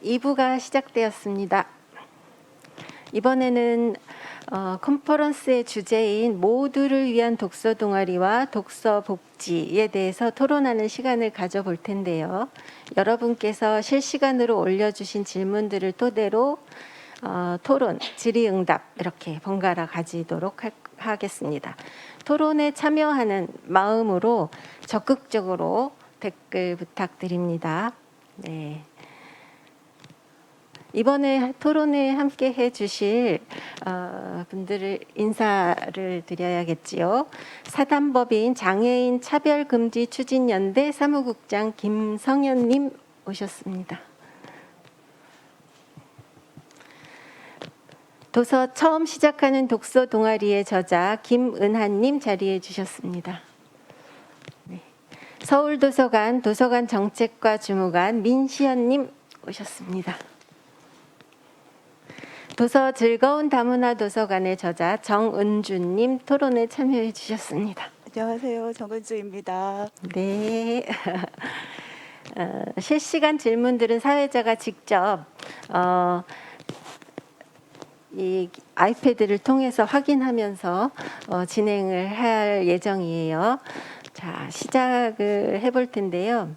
2부가 시작되었습니다. 이번에는 컨퍼런스의 주제인 모두를 위한 독서 동아리와 독서 복지에 대해서 토론하는 시간을 가져볼 텐데요. 여러분께서 실시간으로 올려주신 질문들을 토대로 토론, 질의응답 이렇게 번갈아 가지도록 하겠습니다. 토론에 참여하는 마음으로 적극적으로 댓글 부탁드립니다. 네. 이번에 토론에 함께 해주실 분들을 인사를 드려야겠지요. 사단법인 장애인 차별금지 추진연대 사무국장 김성현님 오셨습니다. 도서 처음 시작하는 독서 동아리의 저자 김은하님 자리해 주셨습니다. 네. 서울도서관 도서관 정책과 주무관 민시연님 오셨습니다. 도서 즐거운 다문화 도서관의 저자 정은주님 토론에 참여해 주셨습니다. 안녕하세요. 정은주입니다. 네. 실시간 질문들은 사회자가 직접 이 아이패드를 통해서 확인하면서 진행을 할 예정이에요. 자, 시작을 해볼 텐데요.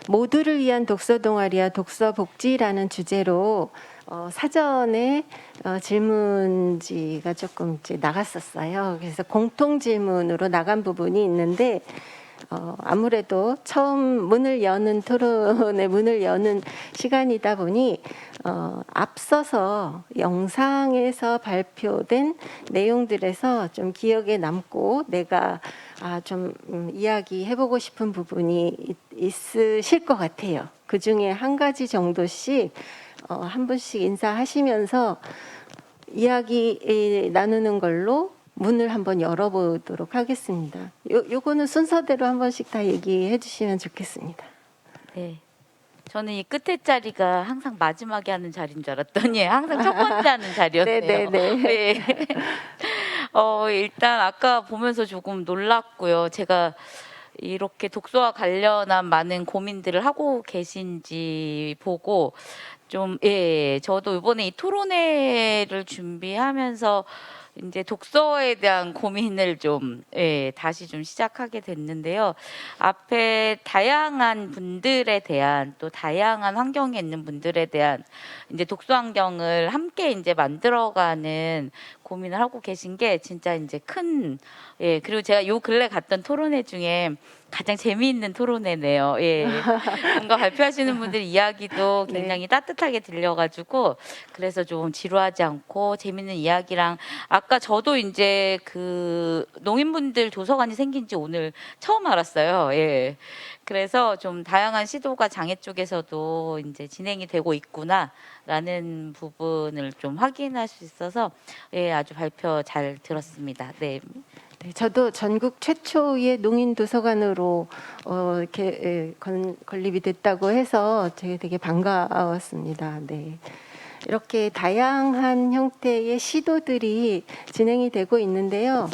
모두를 위한 독서 동아리와 독서 복지라는 주제로 사전에 질문지가 조금 이제 나갔었어요. 그래서 공통 질문으로 나간 부분이 있는데 아무래도 처음 문을 여는 토론의 문을 여는 시간이다 보니 앞서서 영상에서 발표된 내용들에서 좀 기억에 남고 내가 좀 이야기해보고 싶은 부분이 있으실 것 같아요. 그 중에 한 가지 정도씩 한 분씩 인사하시면서 이야기 나누는 걸로 문을 한번 열어보도록 하겠습니다. 요거는 순서대로 한 번씩 다 얘기해 주시면 좋겠습니다. 네. 저는 이 끝에 자리가 항상 마지막에 하는 자리인 줄 알았더니 항상 첫 번째 하는 자리였네요. 네네네. 네. 일단 아까 보면서 조금 놀랐고요. 제가 이렇게 독서와 관련한 많은 고민들을 하고 계신지 보고 좀, 저도 이번에 이 토론회를 준비하면서 이제 독서에 대한 고민을 좀 다시 좀 시작하게 됐는데요. 앞에 다양한 분들에 대한 또 다양한 환경에 있는 분들에 대한 이제 독서 환경을 함께 이제 만들어가는 고민을 하고 계신 게 진짜 이제 큰 그리고 제가 요 근래 갔던 토론회 중에 가장 재미있는 토론회네요. 뭔가 발표하시는 분들 이야기도 굉장히 따뜻하게 들려가지고 그래서 좀 지루하지 않고 재미있는 이야기랑 아까 저도 이제 그 농인분들 도서관이 생긴 지 오늘 처음 알았어요. 그래서 좀 다양한 시도가 장애 쪽에서도 이제 진행이 되고 있구나라는 부분을 좀 확인할 수 있어서 아주 발표 잘 들었습니다. 네. 네, 저도 전국 최초의 농인 도서관으로 이렇게 건립이 됐다고 해서 되게 반가웠습니다. 네. 이렇게 다양한 형태의 시도들이 진행이 되고 있는데요.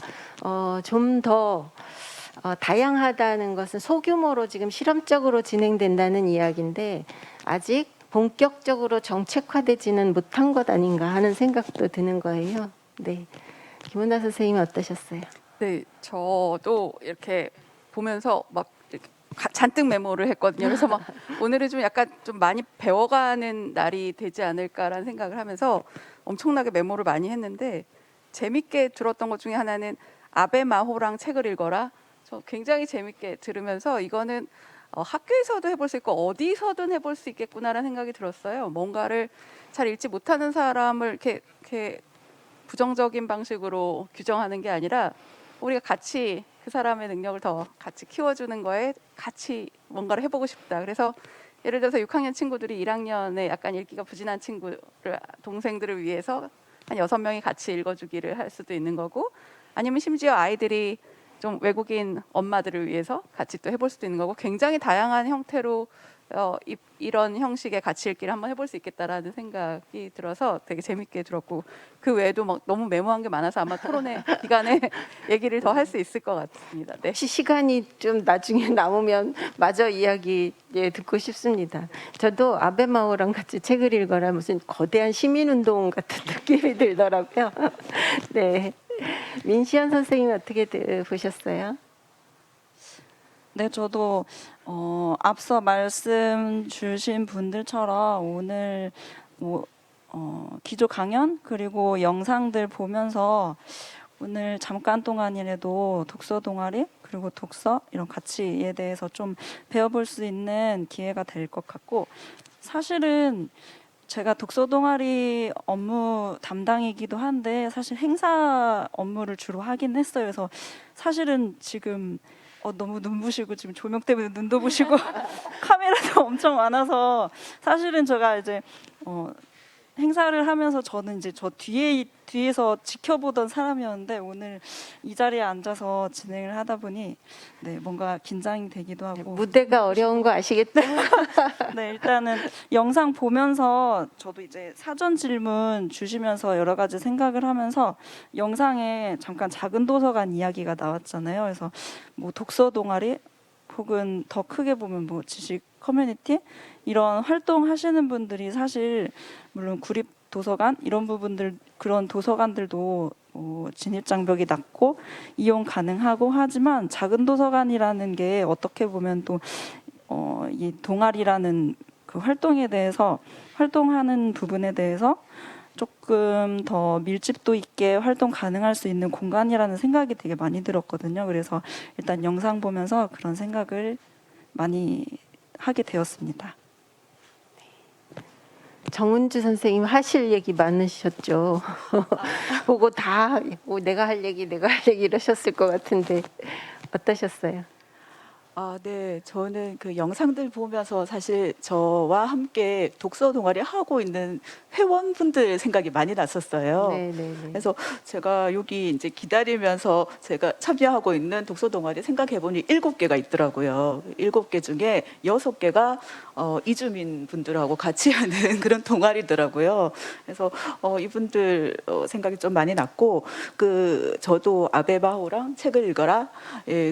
좀 더 다양하다는 것은 소규모로 지금 실험적으로 진행된다는 이야기인데 아직 본격적으로 정책화되지는 못한 것 아닌가 하는 생각도 드는 거예요. 네, 김은하 선생님이 어떠셨어요? 네, 저도 이렇게 보면서 막 이렇게 잔뜩 메모를 했거든요. 그래서 막 오늘은 좀 약간 좀 많이 배워가는 날이 되지 않을까라는 생각을 하면서 엄청나게 메모를 많이 했는데 재밌게 들었던 것 중에 하나는 아베 마호랑 책을 읽어라. 저 굉장히 재밌게 들으면서 이거는 학교에서도 해볼 수 있고 어디서든 해볼 수 있겠구나라는 생각이 들었어요. 뭔가를 잘 읽지 못하는 사람을 이렇게 부정적인 방식으로 규정하는 게 아니라 우리가 같이 그 사람의 능력을 더 같이 키워주는 거에 같이 뭔가를 해보고 싶다. 그래서 예를 들어서 6학년 친구들이 1학년에 약간 읽기가 부진한 동생들을 위해서 한 6명이 같이 읽어주기를 할 수도 있는 거고 아니면 심지어 아이들이 좀 외국인 엄마들을 위해서 같이 또 해볼 수도 있는 거고 굉장히 다양한 형태로 이런 형식의 같이 읽기를 한번 해볼 수 있겠다라는 생각이 들어서 되게 재밌게 들었고 그 외에도 막 너무 메모한 게 많아서 아마 토론회 기간에 얘기를 더 할 수 있을 것 같습니다. 네. 혹시 시간이 좀 나중에 남으면 마저 이야기 듣고 싶습니다. 저도 아베마오랑 같이 책을 읽어라 무슨 거대한 시민운동 같은 느낌이 들더라고요. 네, 민시연 선생님 어떻게 보셨어요? 네, 저도 앞서 말씀 주신 분들처럼 오늘 기조 강연 그리고 영상들 보면서 오늘 잠깐 동안이라도 독서 동아리 그리고 독서 이런 가치에 대해서 좀 배워볼 수 있는 기회가 될 것 같고 사실은 제가 독서 동아리 업무 담당이기도 한데 사실 행사 업무를 주로 하긴 했어요. 그래서 사실은 지금 너무 눈부시고 지금 조명 때문에 눈도 부시고 카메라도 엄청 많아서 사실은 제가 이제 행사를 하면서 저는 이제 저 뒤에서 지켜보던 사람이었는데 오늘 이 자리에 앉아서 진행을 하다 보니 네 뭔가 긴장이 되기도 하고 무대가 어려운 거 아시겠다. 네 일단은 영상 보면서 저도 이제 사전 질문 주시면서 여러 가지 생각을 하면서 영상에 잠깐 작은 도서관 이야기가 나왔잖아요. 그래서 뭐 독서 동아리 혹은 더 크게 보면 뭐 지식 커뮤니티 이런 활동하시는 분들이 사실 물론 구립 도서관 이런 부분들 그런 도서관들도 진입 장벽이 낮고 이용 가능하고 하지만 작은 도서관이라는 게 어떻게 보면 또 이 동아리라는 그 활동에 대해서 활동하는 부분에 대해서 조금 더 밀집도 있게 활동 가능할 수 있는 공간이라는 생각이 되게 많이 들었거든요. 그래서 일단 영상 보면서 그런 생각을 많이 하게 되었습니다. 정은주 선생님 하실 얘기 많으셨죠. 보고 다 내가 할 얘기 이러셨을 것 같은데 어떠셨어요? 네. 저는 그 영상들 보면서 사실 저와 함께 독서 동아리 하고 있는 회원분들 생각이 많이 났었어요. 네네네. 그래서 제가 여기 이제 기다리면서 제가 참여하고 있는 독서 동아리 생각해보니 7개가 있더라고요. 7개 중에 6개가 이주민 분들하고 같이 하는 그런 동아리더라고요. 그래서 이분들 생각이 좀 많이 났고 저도 아베마호랑 책을 읽어라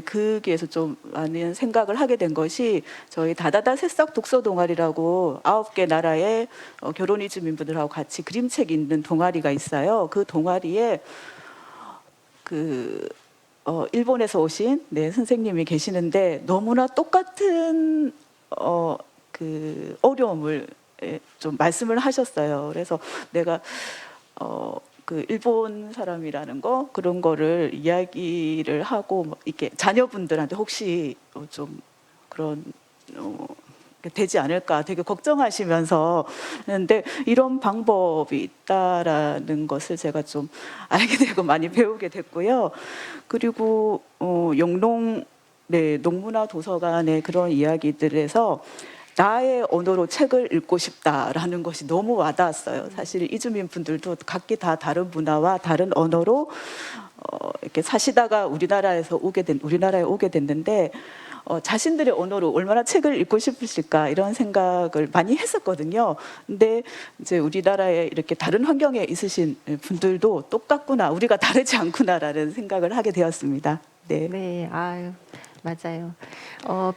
거기에서 좀 많은 생각을 하게 된 것이 저희 다다다 새싹 독서 동아리라고 9개 나라의 결혼 이주민분들하고 같이 그림책 읽는 동아리가 있어요. 그 동아리에 일본에서 오신 선생님이 계시는데 너무나 똑같은 어려움을 좀 말씀을 하셨어요. 그래서 내가 일본 사람이라는 거 그런 거를 이야기를 하고 이렇게 자녀분들한테 혹시 좀 그런 되지 않을까 되게 걱정하시면서 했는데 이런 방법이 있다라는 것을 제가 좀 알게 되고 많이 배우게 됐고요. 그리고 영농 농문화 도서관의 그런 이야기들에서 나의 언어로 책을 읽고 싶다라는 것이 너무 와닿았어요. 사실 이주민 분들도 각기 다 다른 문화와 다른 언어로 이렇게 사시다가 우리나라에 오게 됐는데 자신들의 언어로 얼마나 책을 읽고 싶으실까 이런 생각을 많이 했었거든요. 근데 이제 우리나라에 이렇게 다른 환경에 있으신 분들도 똑같구나, 우리가 다르지 않구나라는 생각을 하게 되었습니다. 네. 네, 아유. 맞아요.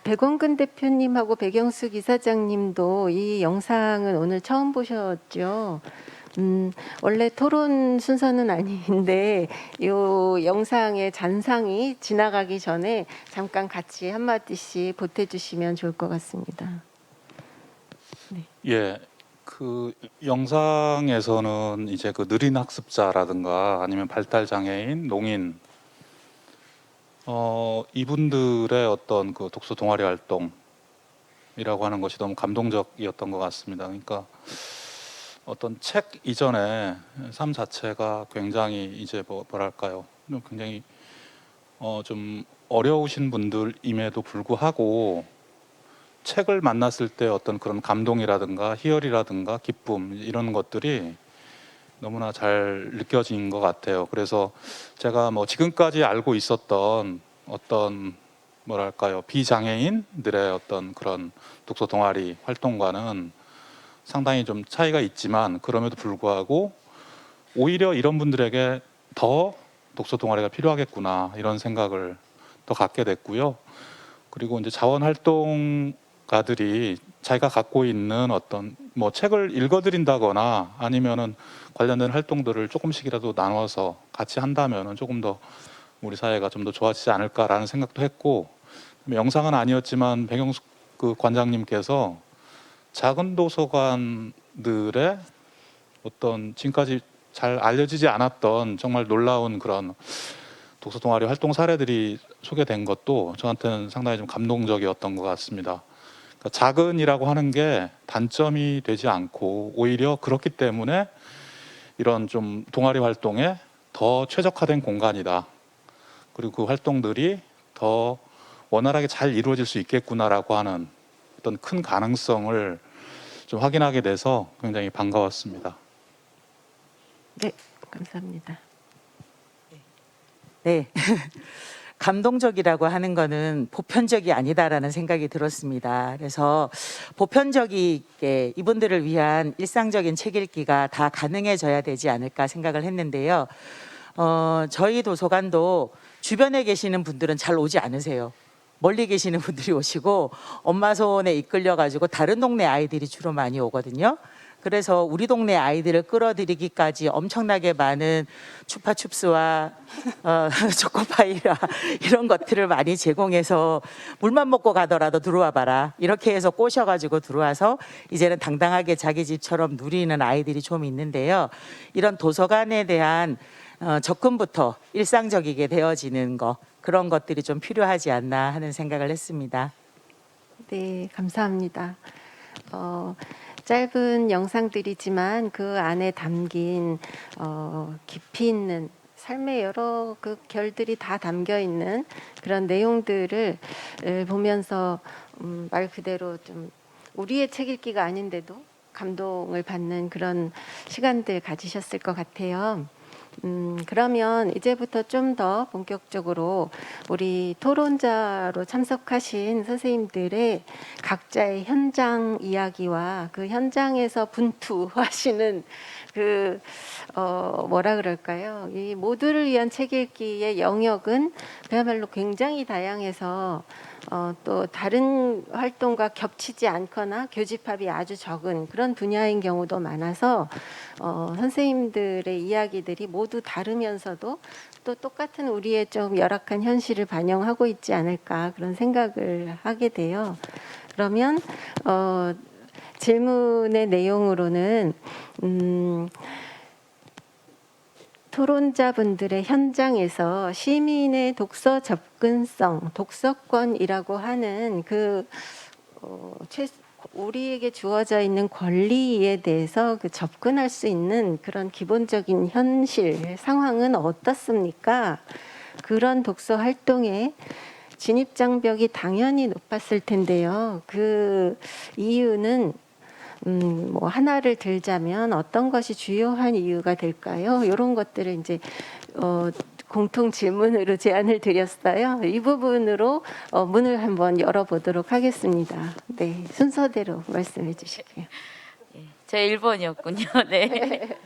백원근 대표님하고 백영수 이사장님도 이 영상은 오늘 처음 보셨죠? 원래 토론 순서는 아닌데 이 영상의 잔상이 지나가기 전에 잠깐 같이 한마디씩 보태주시면 좋을 것 같습니다. 네. 예, 그 영상에서는 이제 그 느린 학습자라든가 아니면 발달 장애인, 농인 이분들의 어떤 그 독서 동아리 활동이라고 하는 것이 너무 감동적이었던 것 같습니다. 그러니까 어떤 책 이전에 삶 자체가 굉장히 이제 뭐랄까요, 굉장히 좀 어려우신 분들임에도 불구하고 책을 만났을 때 어떤 그런 감동이라든가 희열이라든가 기쁨 이런 것들이 너무나 잘 느껴진 것 같아요. 그래서 제가 뭐 지금까지 알고 있었던 어떤 뭐랄까요, 비장애인들의 어떤 그런 독서 동아리 활동과는 상당히 좀 차이가 있지만, 그럼에도 불구하고 오히려 이런 분들에게 더 독서 동아리가 필요하겠구나, 이런 생각을 더 갖게 됐고요. 그리고 이제 자원활동가들이 자기가 갖고 있는 어떤 뭐 책을 읽어드린다거나 아니면은 관련된 활동들을 조금씩이라도 나눠서 같이 한다면은 조금 더 우리 사회가 좀 더 좋아지지 않을까라는 생각도 했고, 영상은 아니었지만 백영숙 그 관장님께서 작은 도서관들의 어떤 지금까지 잘 알려지지 않았던 정말 놀라운 그런 독서 동아리 활동 사례들이 소개된 것도 저한테는 상당히 좀 감동적이었던 것 같습니다. 그러니까 작은이라고 하는 게 단점이 되지 않고 오히려 그렇기 때문에 이런 좀 동아리 활동에 더 최적화된 공간이다. 그리고 그 활동들이 더 원활하게 잘 이루어질 수 있겠구나라고 하는 어떤 큰 가능성을 좀 확인하게 돼서 굉장히 반가웠습니다. 네, 감사합니다. 네. 감동적이라고 하는 거는 보편적이 아니다라는 생각이 들었습니다. 그래서 보편적이게 이분들을 위한 일상적인 책 읽기가 다 가능해져야 되지 않을까 생각을 했는데요. 저희 도서관도 주변에 계시는 분들은 잘 오지 않으세요. 멀리 계시는 분들이 오시고 엄마 손에 이끌려 가지고 다른 동네 아이들이 주로 많이 오거든요. 그래서 우리 동네 아이들을 끌어들이기까지 엄청나게 많은 추파춥스와 초코파이라 이런 것들을 많이 제공해서 물만 먹고 가더라도 들어와 봐라, 이렇게 해서 꼬셔가지고 들어와서 이제는 당당하게 자기 집처럼 누리는 아이들이 좀 있는데요. 이런 도서관에 대한 접근부터 일상적이게 되어지는 거, 그런 것들이 좀 필요하지 않나 하는 생각을 했습니다. 네, 감사합니다. 짧은 영상들이지만 그 안에 담긴 깊이 있는 삶의 여러 그 결들이 다 담겨 있는 그런 내용들을 보면서 말 그대로 좀 우리의 책 읽기가 아닌데도 감동을 받는 그런 시간들 가지셨을 것 같아요. 그러면 이제부터 좀 더 본격적으로 우리 토론자로 참석하신 선생님들의 각자의 현장 이야기와 그 현장에서 분투하시는 그 뭐라 그럴까요? 이 모두를 위한 책 읽기의 영역은 그야말로 굉장히 다양해서 또 다른 활동과 겹치지 않거나 교집합이 아주 적은 그런 분야인 경우도 많아서 선생님들의 이야기들이 모두 다르면서도 또 똑같은 우리의 좀 열악한 현실을 반영하고 있지 않을까, 그런 생각을 하게 돼요. 그러면 질문의 내용으로는 토론자분들의 현장에서 시민의 독서 접근성, 독서권이라고 하는 그 우리에게 주어져 있는 권리에 대해서 그 접근할 수 있는 그런 기본적인 현실 상황은 어떻습니까? 그런 독서 활동에 진입 장벽이 당연히 높았을 텐데요. 그 이유는 뭐 하나를 들자면 어떤 것이 주요한 이유가 될까요? 이런 것들을 이제 공통 질문으로 제안을 드렸어요. 이 부분으로 문을 한번 열어보도록 하겠습니다. 네, 순서대로 말씀해 주실게요. 제 1번이었군요. 네.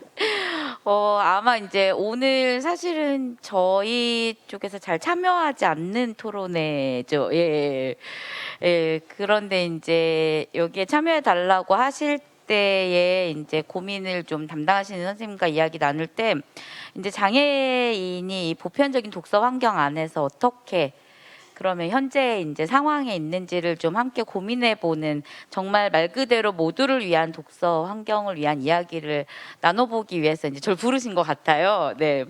아마 이제 오늘 사실은 저희 쪽에서 잘 참여하지 않는 토론회죠. 예. 예. 그런데 이제 여기에 참여해 달라고 하실 때에 이제 고민을 좀 담당하시는 선생님과 이야기 나눌 때 이제 장애인이 이 보편적인 독서 환경 안에서 어떻게 그러면 현재 이제 상황에 있는지를 좀 함께 고민해 보는, 정말 말 그대로 모두를 위한 독서 환경을 위한 이야기를 나눠보기 위해서 이제 저를 부르신 것 같아요. 네.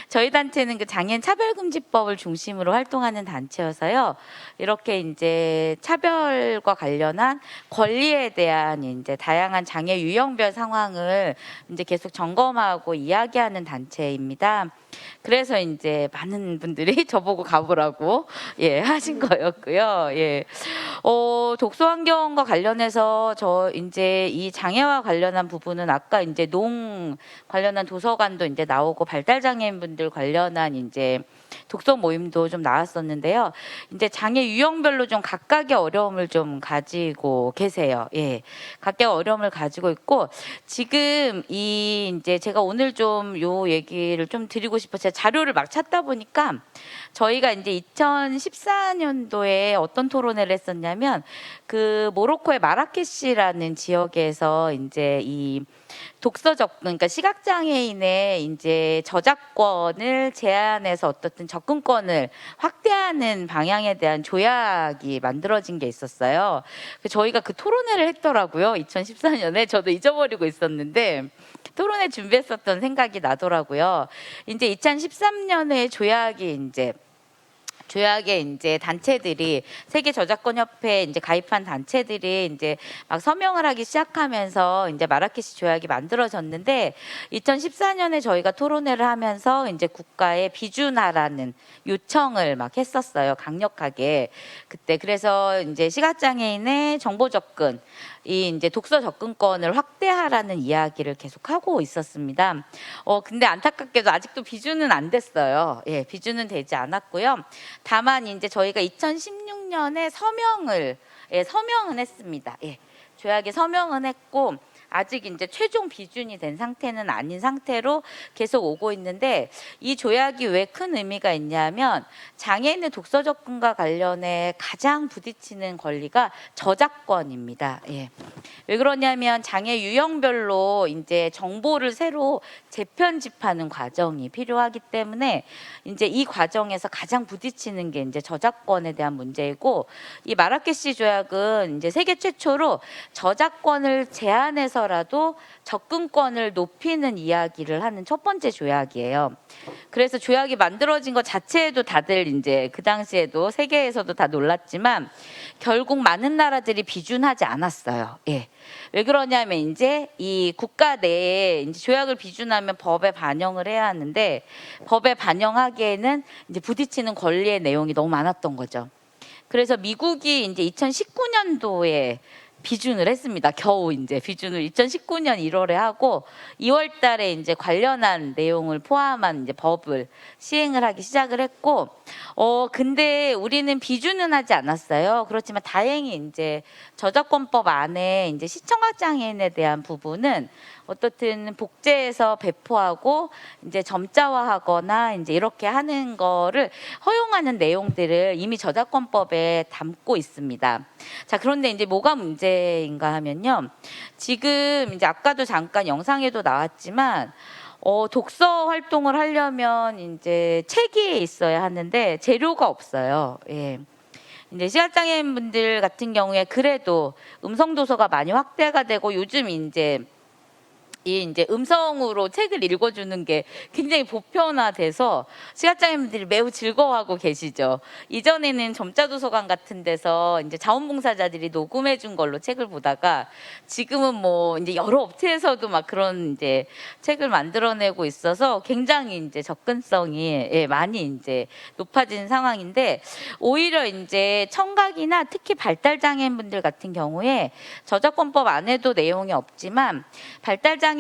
저희 단체는 그 장애인 차별금지법을 중심으로 활동하는 단체여서요. 이렇게 이제 차별과 관련한 권리에 대한 이제 다양한 장애 유형별 상황을 이제 계속 점검하고 이야기하는 단체입니다. 그래서 이제 많은 분들이 저보고 가보라고 하신 거였고요. 예. 독서 환경과 관련해서 저 이제 이 장애와 관련한 부분은 아까 이제 농 관련한 도서관도 이제 나오고 발달 장애인 분들 분들 관련한 이제 독서 모임도 좀 나왔었는데요. 이제 장애 유형별로 좀 각각의 어려움을 좀 가지고 계세요. 예. 각각의 어려움을 가지고 있고, 지금 이제 제가 오늘 좀 요 얘기를 좀 드리고 싶어서 제가 자료를 막 찾다 보니까 저희가 이제 2014년도에 어떤 토론회를 했었냐면 그 모로코의 마라케시라는 지역에서 이제 이 그러니까 시각장애인의 이제 저작권을 제한해서 어떻든 접근권을 확대하는 방향에 대한 조약이 만들어진 게 있었어요. 저희가 그 토론회를 했더라고요. 2014년에 저도 잊어버리고 있었는데 토론회 준비했었던 생각이 나더라고요. 이제 2013년에 조약에 이제 단체들이 세계 저작권 협회에 이제 가입한 단체들이 이제 막 서명을 하기 시작하면서 이제 마라케시 조약이 만들어졌는데 2014년에 저희가 토론회를 하면서 이제 국가에 비준하라는 요청을 막 했었어요. 강력하게. 그때 그래서 이제 시각장애인의 정보 접근 이 이제 독서 접근권을 확대하라는 이야기를 계속 하고 있었습니다. 근데 안타깝게도 아직도 비준은 안 됐어요. 예, 비준은 되지 않았고요. 다만 이제 저희가 2016년에 서명은 했습니다. 예, 조약에 서명은 했고 아직 이제 최종 비준이 된 상태는 아닌 상태로 계속 오고 있는데 이 조약이 왜 큰 의미가 있냐면 장애인의 독서 접근과 관련해 가장 부딪히는 권리가 저작권입니다. 예. 왜 그러냐면 장애 유형별로 이제 정보를 새로 재편집하는 과정이 필요하기 때문에 이제 이 과정에서 가장 부딪히는 게 이제 저작권에 대한 문제이고 이 마라케시 조약은 이제 세계 최초로 저작권을 제한해서라도 접근권을 높이는 이야기를 하는 첫 번째 조약이에요. 그래서 조약이 만들어진 것 자체에도 다들 이제 그 당시에도 세계에서도 다 놀랐지만 결국 많은 나라들이 비준하지 않았어요. 예. 왜 그러냐면 이제 이 국가 내에 이제 조약을 비준하면 법에 반영을 해야 하는데 법에 반영하기에는 이제 부딪히는 권리의 내용이 너무 많았던 거죠. 그래서 미국이 이제 2019년도에 비준을 했습니다. 겨우 이제 비준을 2019년 1월에 하고 2월 달에 이제 관련한 내용을 포함한 이제 법을 시행을 하기 시작을 했고 근데 우리는 비준은 하지 않았어요. 그렇지만 다행히 이제 저작권법 안에 이제 시청각 장애인에 대한 부분은 어떻든 복제해서 배포하고 이제 점자화하거나 이제 이렇게 하는 거를 허용하는 내용들을 이미 저작권법에 담고 있습니다. 자, 그런데 이제 뭐가 문제인가 하면요. 지금 이제 아까도 잠깐 영상에도 나왔지만 독서 활동을 하려면 이제 책이 있어야 하는데 재료가 없어요. 예. 이제 시각장애인 분들 같은 경우에 그래도 음성 도서가 많이 확대가 되고 요즘 이제 음성으로 책을 읽어주는 게 굉장히 보편화돼서 시각장애인분들이 매우 즐거워하고 계시죠. 이전에는 점자도서관 같은 데서 이제 자원봉사자들이 녹음해준 걸로 책을 보다가 지금은 뭐 이제 여러 업체에서도 막 그런 이제 책을 만들어내고 있어서 굉장히 이제 접근성이 많이 이제 높아진 상황인데 오히려 이제 청각이나 특히 발달장애인분들 같은 경우에 저작권법 안에도 내용이 없지만 발달장애인분들이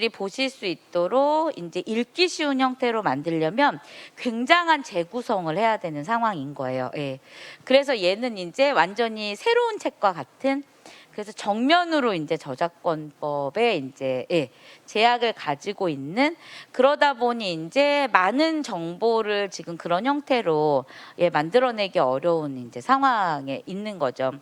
보실 수 있도록 이제 읽기 쉬운 형태로 만들려면 굉장한 재구성을 해야 되는 상황인 거예요. 예. 그래서 얘는 이제 완전히 새로운 책과 같은 그래서 정면으로 이제 저작권법에 이제 제약을 가지고 있는 그러다 보니 이제 많은 정보를 지금 그런 형태로 만들어내기 어려운 이제 상황에 있는 거죠.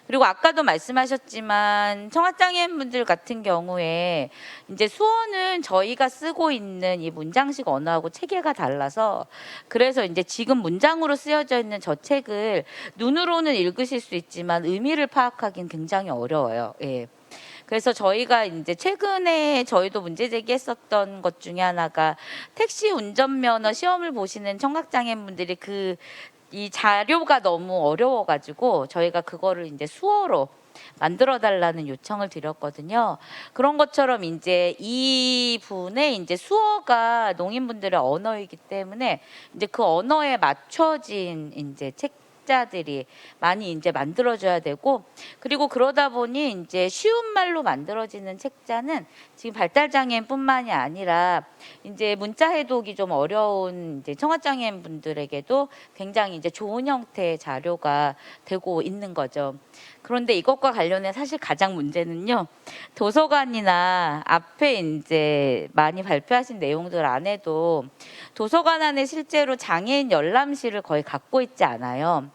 그리고 아까도 말씀하셨지만 청각장애인분들 같은 경우에 이제 수어는 저희가 쓰고 있는 이 문장식 언어하고 체계가 달라서 그래서 이제 지금 문장으로 쓰여져 있는 저 책을 눈으로는 읽으실 수 있지만 의미를 파악하기는 굉장히 어려워요. 예. 그래서 저희가 이제 최근에 저희도 문제 제기했었던 것 중에 하나가 택시 운전면허 시험을 보시는 청각장애인분들이 이 자료가 너무 어려워가지고 저희가 그거를 이제 수어로 만들어 달라는 요청을 드렸거든요. 그런 것처럼 이제 이분의 이제 수어가 농인분들의 언어이기 때문에 이제 그 언어에 맞춰진 이제 책 책자들이 많이 이제 만들어져야 되고, 그리고 그러다 보니 이제 쉬운 말로 만들어지는 책자는 지금 발달장애인뿐만이 아니라 이제 문자 해독이 좀 어려운 이제 청아장애인 분들에게도 굉장히 이제 좋은 형태의 자료가 되고 있는 거죠. 그런데 이것과 관련해 사실 가장 문제는요, 도서관이나 앞에 이제 많이 발표하신 내용들 안에도 도서관 안에 실제로 장애인 열람실을 거의 갖고 있지 않아요.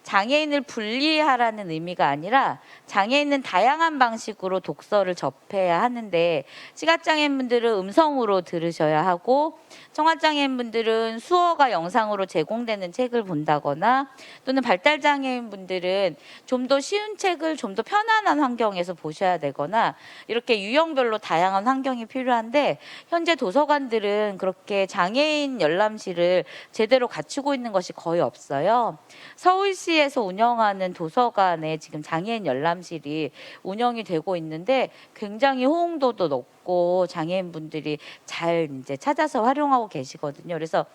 장애인을 분리하라는 의미가 아니라 장애인은 다양한 방식으로 독서를 접해야 하는데, 시각장애인분들은 음성으로 들으셔야 하고, 청아장애인분들은 수어가 영상으로 제공되는 책을 본다거나, 또는 발달장애인분들은 좀 더 쉬운 책을 좀 더 편안한 환경에서 보셔야 되거나, 이렇게 유형별로 다양한 환경이 필요한데, 현재 도서관들은 그렇게 장애인 열람실을 제대로 갖추고 있는 것이 거의 없어요. 서울시에서 운영하는 도서관에 지금 장애인 열람실이 운영이 되고 있는데 굉장히 호응도도 높고 장애인분들이 잘 이제 찾아서 활용하고 계시거든요. 그래서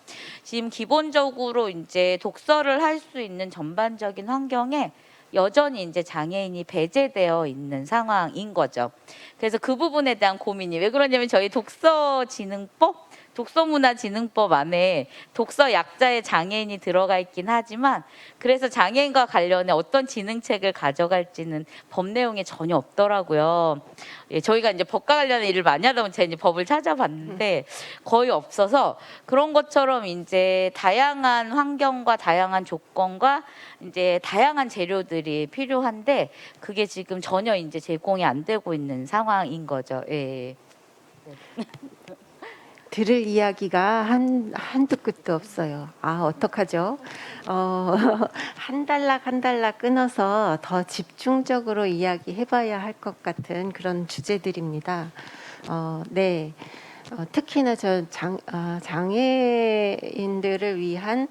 지금 기본적으로 이제 독서를 할 수 있는 전반적인 환경에 여전히 이제 장애인이 배제되어 있는 상황인 거죠. 그래서 그 부분에 대한 고민이 왜 그러냐면, 저희 독서문화진흥법 안에 독서 약자의 장애인이 들어가 있긴 하지만, 그래서 장애인과 관련해 어떤 진흥책을 가져갈지는 법 내용에 전혀 없더라고요. 예, 저희가 이제 법과 관련한 일을 많이 하다 보니 제가 이제 법을 찾아봤는데 거의 없어서, 그런 것처럼 이제 다양한 환경과 다양한 조건과 이제 다양한 재료들이 필요한데, 그게 지금 전혀 이제 제공이 안 되고 있는 상황인 거죠. 예. 들을 이야기가 한두 끝도 없어요. 아, 어떡하죠? 한 달락 끊어서 더 집중적으로 이야기해봐야 할 것 같은 그런 주제들입니다. 네. 특히나 장애인들을 위한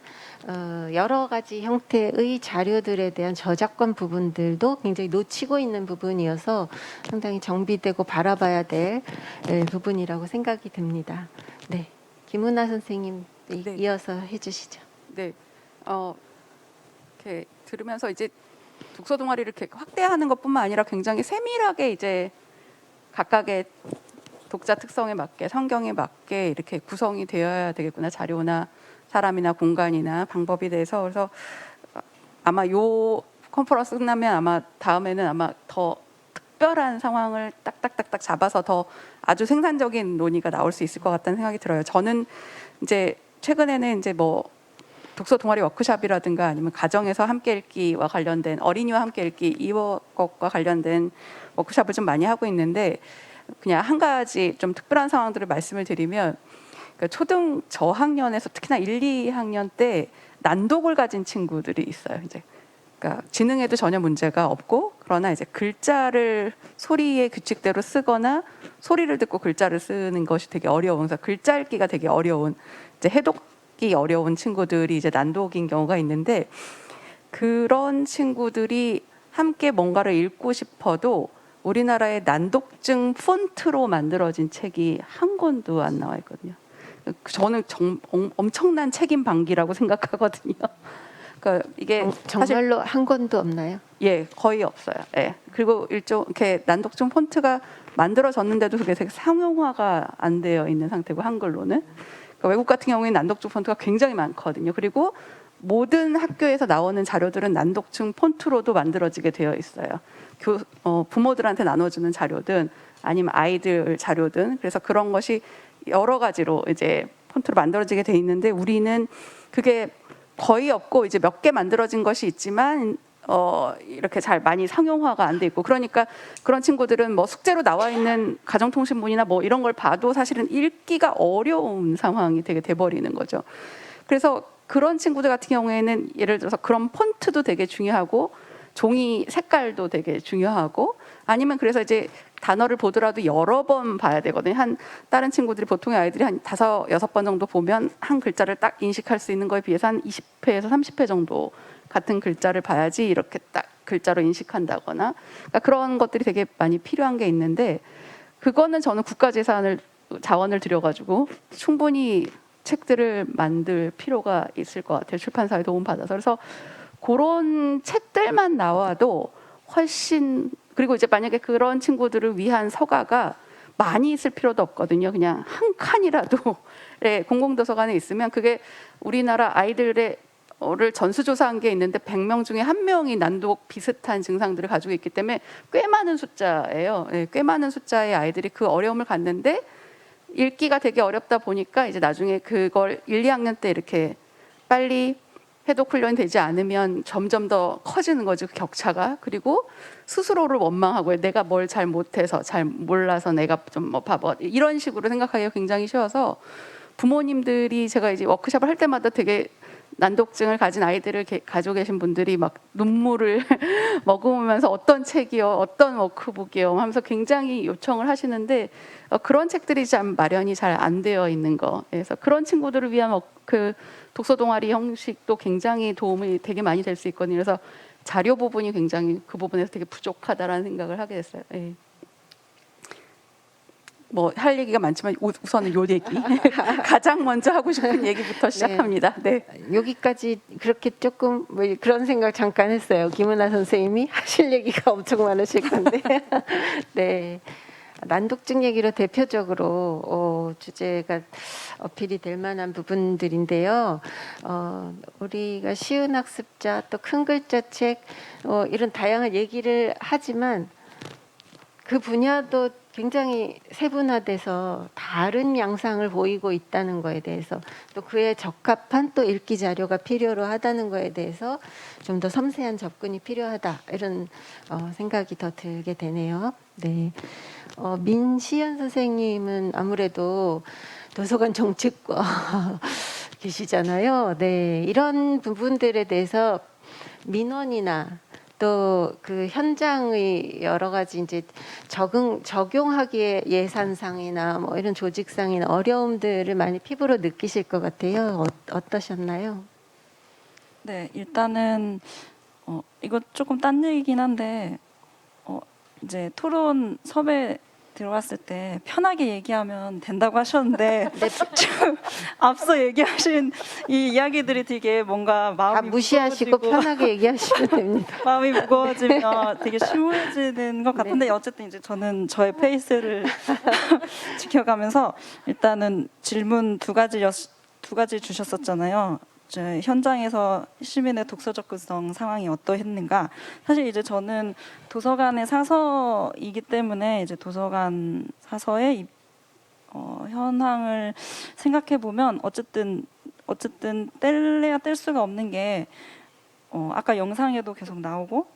여러 가지 형태의 자료들에 대한 저작권 부분들도 굉장히 놓치고 있는 부분이어서 상당히 정비되고 바라봐야 될 부분이라고 생각이 듭니다. 네, 김은하 선생님 네. 이어서 해주시죠. 네, 이렇게 들으면서 이제 독서 동아리를 이렇게 확대하는 것뿐만 아니라 굉장히 세밀하게 이제 각각의 독자 특성에 맞게, 성경에 맞게 이렇게 구성이 되어야 되겠구나. 자료나 사람이나 공간이나 방법에 대해서. 그래서 아마 요 컨퍼런스 끝나면 아마 다음에는 아마 더 특별한 상황을 딱딱딱딱 잡아서 더 아주 생산적인 논의가 나올 수 있을 것 같다는 생각이 들어요. 저는 이제 최근에는 이제 뭐 독서 동아리 워크숍이라든가 아니면 가정에서 함께 읽기와 관련된, 어린이와 함께 읽기 이것과 관련된 워크숍을 좀 많이 하고 있는데, 그냥 한 가지 좀 특별한 상황들을 말씀을 드리면, 그러니까 초등 저학년에서 특히나 1, 2학년 때 난독을 가진 친구들이 있어요. 이제 그러니까 지능에도 전혀 문제가 없고, 그러나 이제 글자를 소리의 규칙대로 쓰거나 소리를 듣고 글자를 쓰는 것이 되게 어려운, 그래서 글자 읽기가 되게 어려운, 이제 해독이 어려운 친구들이 이제 난독인 경우가 있는데, 그런 친구들이 함께 뭔가를 읽고 싶어도 우리나라의 난독증 폰트로 만들어진 책이 한 권도 안 나와 있거든요. 저는 엄청난 책임 방기라고 생각하거든요. 그러니까 이게 정말로 한 권도 없나요? 예, 거의 없어요. 예. 그리고 이렇게 난독증 폰트가 만들어졌는데도 그게 되게 상용화가 안 되어 있는 상태고, 한글로는. 그러니까 외국 같은 경우에는 난독증 폰트가 굉장히 많거든요. 그리고 모든 학교에서 나오는 자료들은 난독증 폰트로도 만들어지게 되어 있어요. 부모들한테 나눠주는 자료든 아니면 아이들 자료든. 그래서 그런 것이 여러 가지로 이제 폰트로 만들어지게 돼 있는데, 우리는 그게 거의 없고 이제 몇 개 만들어진 것이 있지만 이렇게 잘 많이 상용화가 안 돼 있고, 그러니까 그런 친구들은 뭐 숙제로 나와 있는 가정통신문이나 뭐 이런 걸 봐도 사실은 읽기가 어려운 상황이 되게 돼버리는 거죠. 그래서 그런 친구들 같은 경우에는 예를 들어서 그런 폰트도 되게 중요하고, 종이 색깔도 되게 중요하고, 아니면 그래서 이제 단어를 보더라도 여러 번 봐야 되거든요. 다른 친구들이, 보통의 아이들이 한 5, 6번 정도 보면 한 글자를 딱 인식할 수 있는 거에 비해서 한 20회에서 30회 정도 같은 글자를 봐야지 이렇게 딱 글자로 인식한다거나, 그러니까 그런 것들이 되게 많이 필요한 게 있는데, 그거는 저는 자원을 들여가지고 충분히 책들을 만들 필요가 있을 것 같아요. 출판사의 도움 받아서. 그래서 그런 책들만 나와도 훨씬, 그리고 이제 만약에 그런 친구들을 위한 서가가 많이 있을 필요도 없거든요. 그냥 한 칸이라도 공공도서관에 있으면 그게 우리나라 아이들의 를 전수조사한 게 있는데 100명 중에 1명이 난독 비슷한 증상들을 가지고 있기 때문에 꽤 많은 숫자예요. 꽤 많은 숫자의 아이들이 그 어려움을 갖는데 읽기가 되게 어렵다 보니까 이제 나중에 그걸 1, 2학년 때 이렇게 빨리 해독 훈련이 되지 않으면 점점 더 커지는 거죠, 그 격차가. 그리고 스스로를 원망하고 내가 뭘 잘 못해서, 잘 몰라서 내가 좀 뭐 바보, 이런 식으로 생각하기가 굉장히 쉬워서 부모님들이 제가 이제 워크숍을 할 때마다 되게 난독증을 가진 아이들을 가지고 계신 분들이 막 눈물을 머금으면서 어떤 책이요, 어떤 워크북이요 하면서 굉장히 요청을 하시는데 그런 책들이 참 마련이 잘 안 되어 있는 거. 그래서 그런 친구들을 위한 그 독서 동아리 형식도 굉장히 도움이 되게 많이 될 수 있거든요. 그래서 자료 부분이 굉장히 그 부분에서 되게 부족하다라는 생각을 하게 됐어요. 예. 뭐 할 얘기가 많지만 우선은 요 얘기 가장 먼저 하고 싶은 얘기부터 시작합니다. 네. 여기까지 그렇게 조금 뭐 그런 생각 잠깐 했어요. 김은하 선생님이 하실 얘기가 엄청 많으실 건데. 네. 난독증 얘기로 대표적으로 주제가 어필이 될 만한 부분들인데요. 우리가 쉬운 학습자 또 큰 글자 책 이런 다양한 얘기를 하지만 그 분야도 굉장히 세분화돼서 다른 양상을 보이고 있다는 거에 대해서 또 그에 적합한 또 읽기 자료가 필요로 하다는 거에 대해서 좀 더 섬세한 접근이 필요하다 이런 생각이 더 들게 되네요. 네, 민시연 선생님은 아무래도 도서관 정책과 계시잖아요. 네, 이런 부분들에 대해서 민원이나 또 그 현장의 여러 가지 이제 적용하기에 예산상이나 뭐 이런 조직상이나 어려움들을 많이 피부로 느끼실 것 같아요. 어떠셨나요? 네, 일단은 이거 조금 딴 얘기긴 한데 이제 토론 섭외 들어갔을 때 편하게 얘기하면 된다고 하셨는데 좀 앞서 얘기하신 이 이야기들이 되게 뭔가 다 마음이 무시하시고 무거워지고 편하게 얘기하시면 됩니다. 마음이 무거워지면 되게 심오해지는 것 같은데 어쨌든 이제 저는 저의 페이스를 지켜가면서 일단은 질문 두 가지 주셨었잖아요. 이제 현장에서 시민의 독서 접근성 상황이 어떠했는가. 사실 이제 저는 도서관의 사서이기 때문에 이제 도서관 사서의 현황을 생각해 보면 어쨌든 뗄래야 뗄 수가 없는 게 아까 영상에도 계속 나오고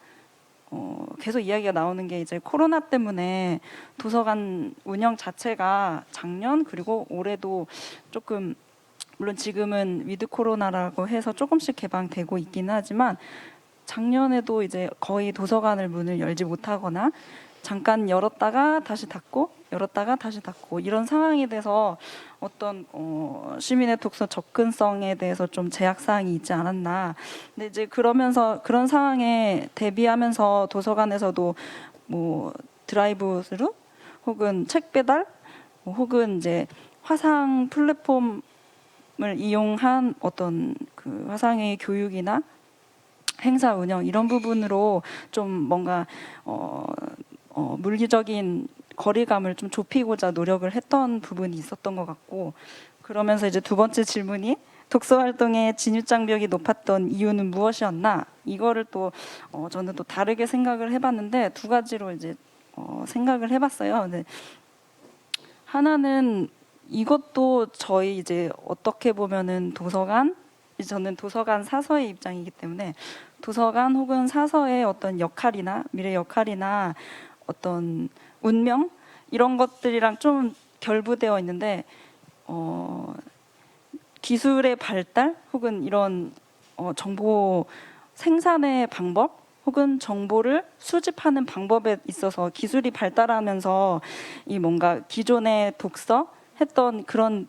계속 이야기가 나오는 게 이제 코로나 때문에 도서관 운영 자체가 작년 그리고 올해도 조금 물론 지금은 위드 코로나라고 해서 조금씩 개방되고 있기는 하지만 작년에도 이제 거의 도서관을 문을 열지 못하거나 잠깐 열었다가 다시 닫고 열었다가 다시 닫고 이런 상황에 대해서 어떤 시민의 독서 접근성에 대해서 좀 제약 사항이 있지 않았나. 근데 이제 그러면서 그런 상황에 대비하면서 도서관에서도 뭐 드라이브스루 혹은 책 배달 혹은 이제 화상 플랫폼 을 이용한 어떤 그 화상의 교육이나 행사 운영 이런 부분으로 좀 뭔가 물리적인 거리감을 좀 좁히고자 노력을 했던 부분이 있었던 것 같고 그러면서 이제 두 번째 질문이 독서 활동의 진입 장벽이 높았던 이유는 무엇이었나 이거를 또 저는 또 다르게 생각을 해봤는데 두 가지로 이제 생각을 해봤어요. 근데 하나는 이것도 저희 이제 어떻게 보면은 저는 도서관 사서의 입장이기 때문에 도서관 혹은 사서의 어떤 역할이나 미래 역할이나 어떤 운명 이런 것들이랑 좀 결부되어 있는데 기술의 발달 혹은 이런 정보 생산의 방법 혹은 정보를 수집하는 방법에 있어서 기술이 발달하면서 이 뭔가 기존의 독서 했던 그런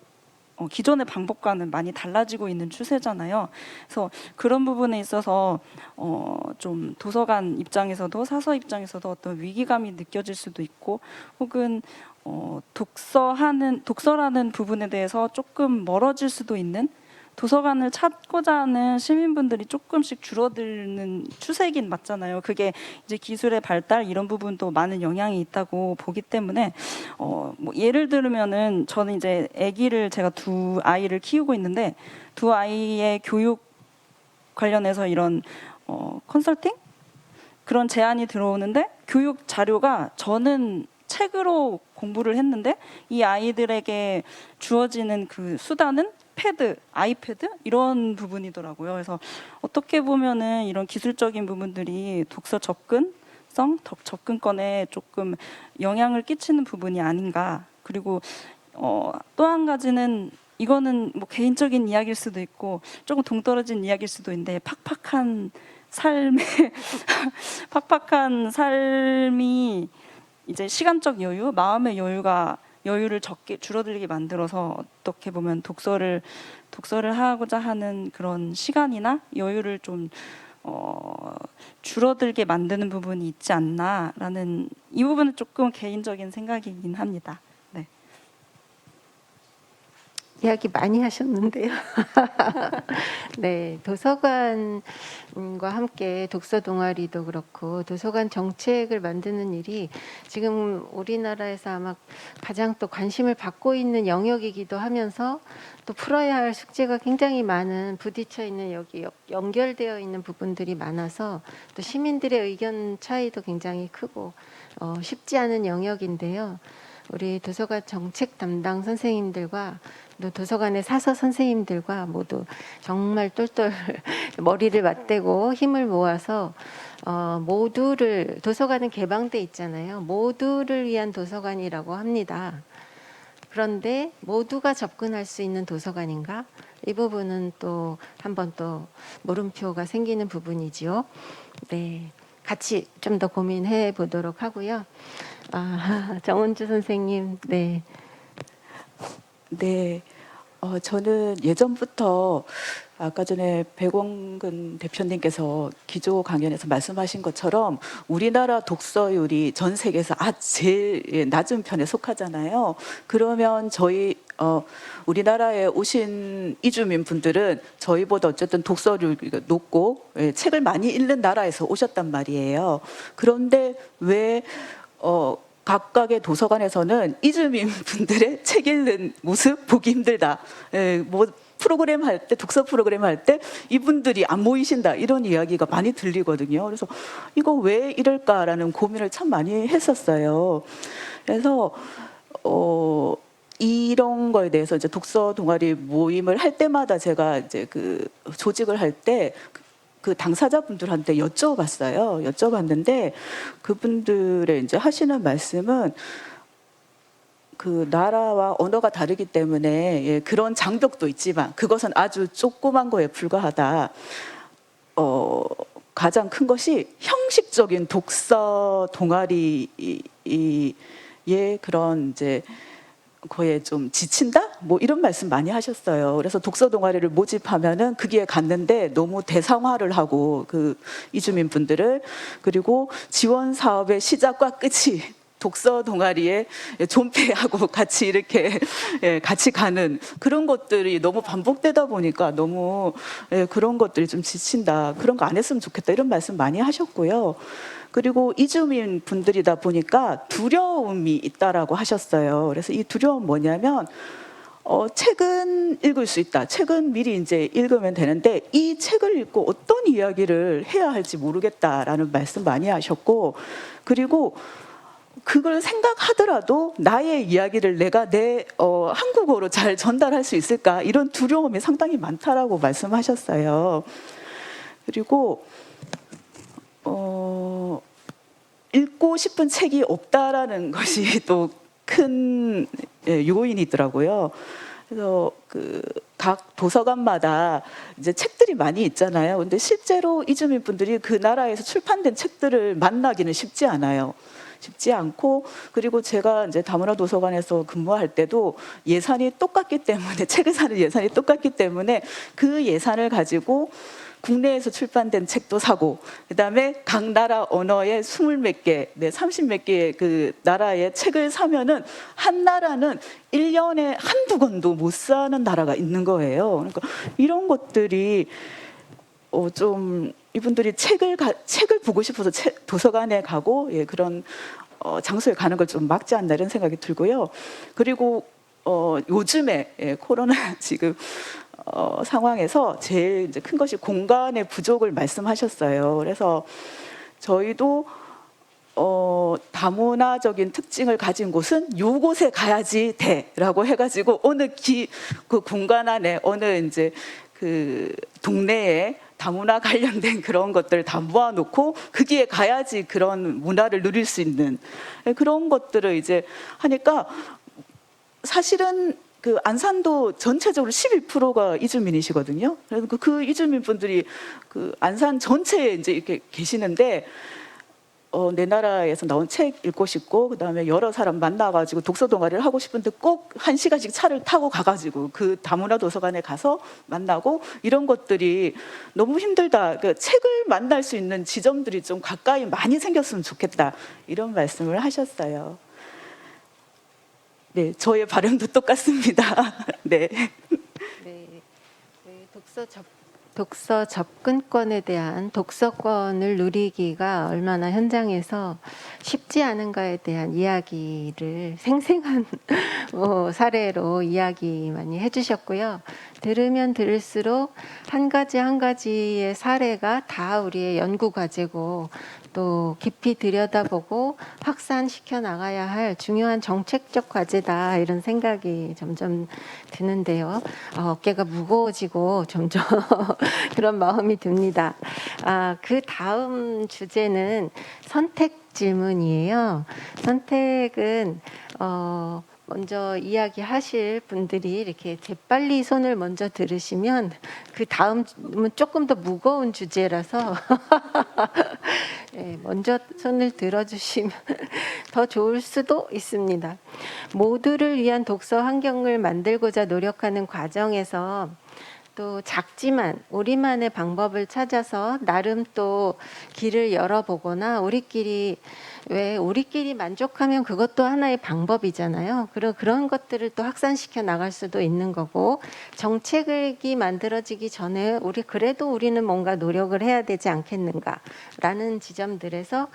기존의 방법과는 많이 달라지고 있는 추세잖아요. 그래서 그런 부분에 있어서 좀 도서관 입장에서도 사서 입장에서도 어떤 위기감이 느껴질 수도 있고 혹은 독서라는 부분에 대해서 조금 멀어질 수도 있는 도서관을 찾고자 하는 시민분들이 조금씩 줄어드는 추세긴 맞잖아요. 그게 이제 기술의 발달 이런 부분도 많은 영향이 있다고 보기 때문에 뭐 예를 들면은 저는 이제 제가 두 아이를 키우고 있는데 두 아이의 교육 관련해서 이런 컨설팅 그런 제안이 들어오는데 교육 자료가 저는 책으로 공부를 했는데 이 아이들에게 주어지는 그 수단은 패드, 아이패드 이런 부분이더라고요. 그래서 어떻게 보면은 이런 기술적인 부분들이 독서 접근권에 조금 영향을 끼치는 부분이 아닌가. 그리고 또 한 가지는 이거는 뭐 개인적인 이야기일 수도 있고 조금 동떨어진 이야기일 수도 있는데 팍팍한 삶이 이제 시간적 여유, 마음의 여유를 줄어들게 만들어서 어떻게 보면 독서를 하고자 하는 그런 시간이나 여유를 좀 줄어들게 만드는 부분이 있지 않나라는 이 부분은 조금 개인적인 생각이긴 합니다. 네. 이야기 많이 하셨는데요. 네, 도서관과 함께 독서 동아리도 그렇고 도서관 정책을 만드는 일이 지금 우리나라에서 아마 가장 또 관심을 받고 있는 영역이기도 하면서 또 풀어야 할 숙제가 굉장히 많은 부딪혀 있는 여기 연결되어 있는 부분들이 많아서 또 시민들의 의견 차이도 굉장히 크고 쉽지 않은 영역인데요. 우리 도서관 정책 담당 선생님들과 또 도서관의 사서 선생님들과 모두 정말 똘똘 머리를 맞대고 힘을 모아서 모두를 도서관은 개방돼 있잖아요. 모두를 위한 도서관이라고 합니다. 그런데 모두가 접근할 수 있는 도서관인가? 이 부분은 또 한번 또 물음표가 생기는 부분이지요. 네, 같이 좀 더 고민해 보도록 하고요. 정은주 선생님, 네. 네, 저는 예전부터 아까 전에 백원근 대표님께서 기조 강연에서 말씀하신 것처럼 우리나라 독서율이 전 세계에서 제일 낮은 편에 속하잖아요. 그러면 저희 우리나라에 오신 이주민 분들은 저희보다 어쨌든 독서율이 높고 책을 많이 읽는 나라에서 오셨단 말이에요. 그런데 왜 각각의 도서관에서는 이주민 분들의 책 읽는 모습 보기 힘들다. 뭐 프로그램 할 때, 독서 프로그램 할 때 이분들이 안 모이신다. 이런 이야기가 많이 들리거든요. 그래서 이거 왜 이럴까라는 고민을 참 많이 했었어요. 그래서 이런 거에 대해서 이제 독서 동아리 모임을 할 때마다 제가 이제 그 조직을 할 때 그 당사자분들한테 여쭤봤는데 그분들의 이제 하시는 말씀은 그 나라와 언어가 다르기 때문에 그런 장벽도 있지만 그것은 아주 조그만 거에 불과하다. 가장 큰 것이 형식적인 독서 동아리의 그런 이제 거에 좀 지친다? 뭐 이런 말씀 많이 하셨어요. 그래서 독서 동아리를 모집하면은 거기에 갔는데 너무 대상화를 하고 그 이주민 분들을 그리고 지원 사업의 시작과 끝이 독서 동아리에 존폐하고 같이 이렇게 같이 가는 그런 것들이 너무 반복되다 보니까 너무 그런 것들이 좀 지친다. 그런 거 안 했으면 좋겠다. 이런 말씀 많이 하셨고요. 그리고 이주민 분들이다 보니까 두려움이 있다라고 하셨어요. 그래서 이 두려움은 뭐냐면 책은 읽을 수 있다. 책은 미리 이제 읽으면 되는데 이 책을 읽고 어떤 이야기를 해야 할지 모르겠다라는 말씀 많이 하셨고 그리고 그걸 생각하더라도 나의 이야기를 내가 내 한국어로 잘 전달할 수 있을까 이런 두려움이 상당히 많다라고 말씀하셨어요. 그리고 읽고 싶은 책이 없다라는 것이 또 큰 요인이더라고요. 그래서 그 각 도서관마다 이제 책들이 많이 있잖아요. 근데 실제로 이주민 분들이 그 나라에서 출판된 책들을 만나기는 쉽지 않아요. 쉽지 않고 그리고 제가 이제 다문화 도서관에서 근무할 때도 예산이 똑같기 때문에 책을 사는 예산이 똑같기 때문에 그 예산을 가지고 국내에서 출판된 책도 사고, 그다음에 각 나라 언어의 20몇 개, 30몇 개의 그 나라의 책을 사면은 한 나라는 1년에 한두 권도 못 사는 나라가 있는 거예요. 그러니까 이런 것들이 좀 이분들이 책을 보고 싶어서 도서관에 가고 그런 장소에 가는 걸 좀 막지 않나 이런 생각이 들고요. 그리고 요즘에 코로나 지금 상황에서 제일 이제 큰 것이 공간의 부족을 말씀하셨어요. 그래서 저희도 다문화적인 특징을 가진 곳은 요곳에 가야지 돼라고 해가지고 그 공간 안에 어느 이제 그 동네에 다문화 관련된 그런 것들을 다 모아놓고 거기에 가야지 그런 문화를 누릴 수 있는 그런 것들을 이제 하니까 사실은 그 안산도 전체적으로 11%가 이주민이시거든요. 그래서 그 이주민 분들이 그 안산 전체에 이제 이렇게 계시는데 내 나라에서 나온 책 읽고 싶고 그다음에 여러 사람 만나가지고 독서 동아리를 하고 싶은데 꼭 1시간씩 차를 타고 가가지고 그 다문화 도서관에 가서 만나고 이런 것들이 너무 힘들다. 그 책을 만날 수 있는 지점들이 좀 가까이 많이 생겼으면 좋겠다. 이런 말씀을 하셨어요. 네, 저의 발음도 똑같습니다. 네. 네, 독서 접근권에 대한 독서권을 누리기가 얼마나 현장에서 쉽지 않은가에 대한 이야기를 생생한 사례로 이야기 많이 해주셨고요. 들으면 들을수록 한 가지 한 가지의 사례가 다 우리의 연구 과제고 또 깊이 들여다보고 확산시켜 나가야 할 중요한 정책적 과제다 이런 생각이 점점 드는데요. 어깨가 무거워지고 점점 그런 마음이 듭니다. 그 다음 주제는 선택 질문이에요. 선택은 먼저 이야기하실 분들이 이렇게 재빨리 손을 먼저 들으시면 그 다음은 조금 더 무거운 주제라서 네, 먼저 손을 들어주시면 더 좋을 수도 있습니다. 모두를 위한 독서 환경을 만들고자 노력하는 과정에서 또 작지만 우리만의 방법을 찾아서 나름 또 길을 열어보거나 우리끼리 만족하면 그것도 하나의 방법이잖아요. 그런 것들을 또 확산시켜 나갈 수도 있는 거고 정책이 만들어지기 전에 우리는 뭔가 노력을 해야 되지 않겠는가라는 지점들에서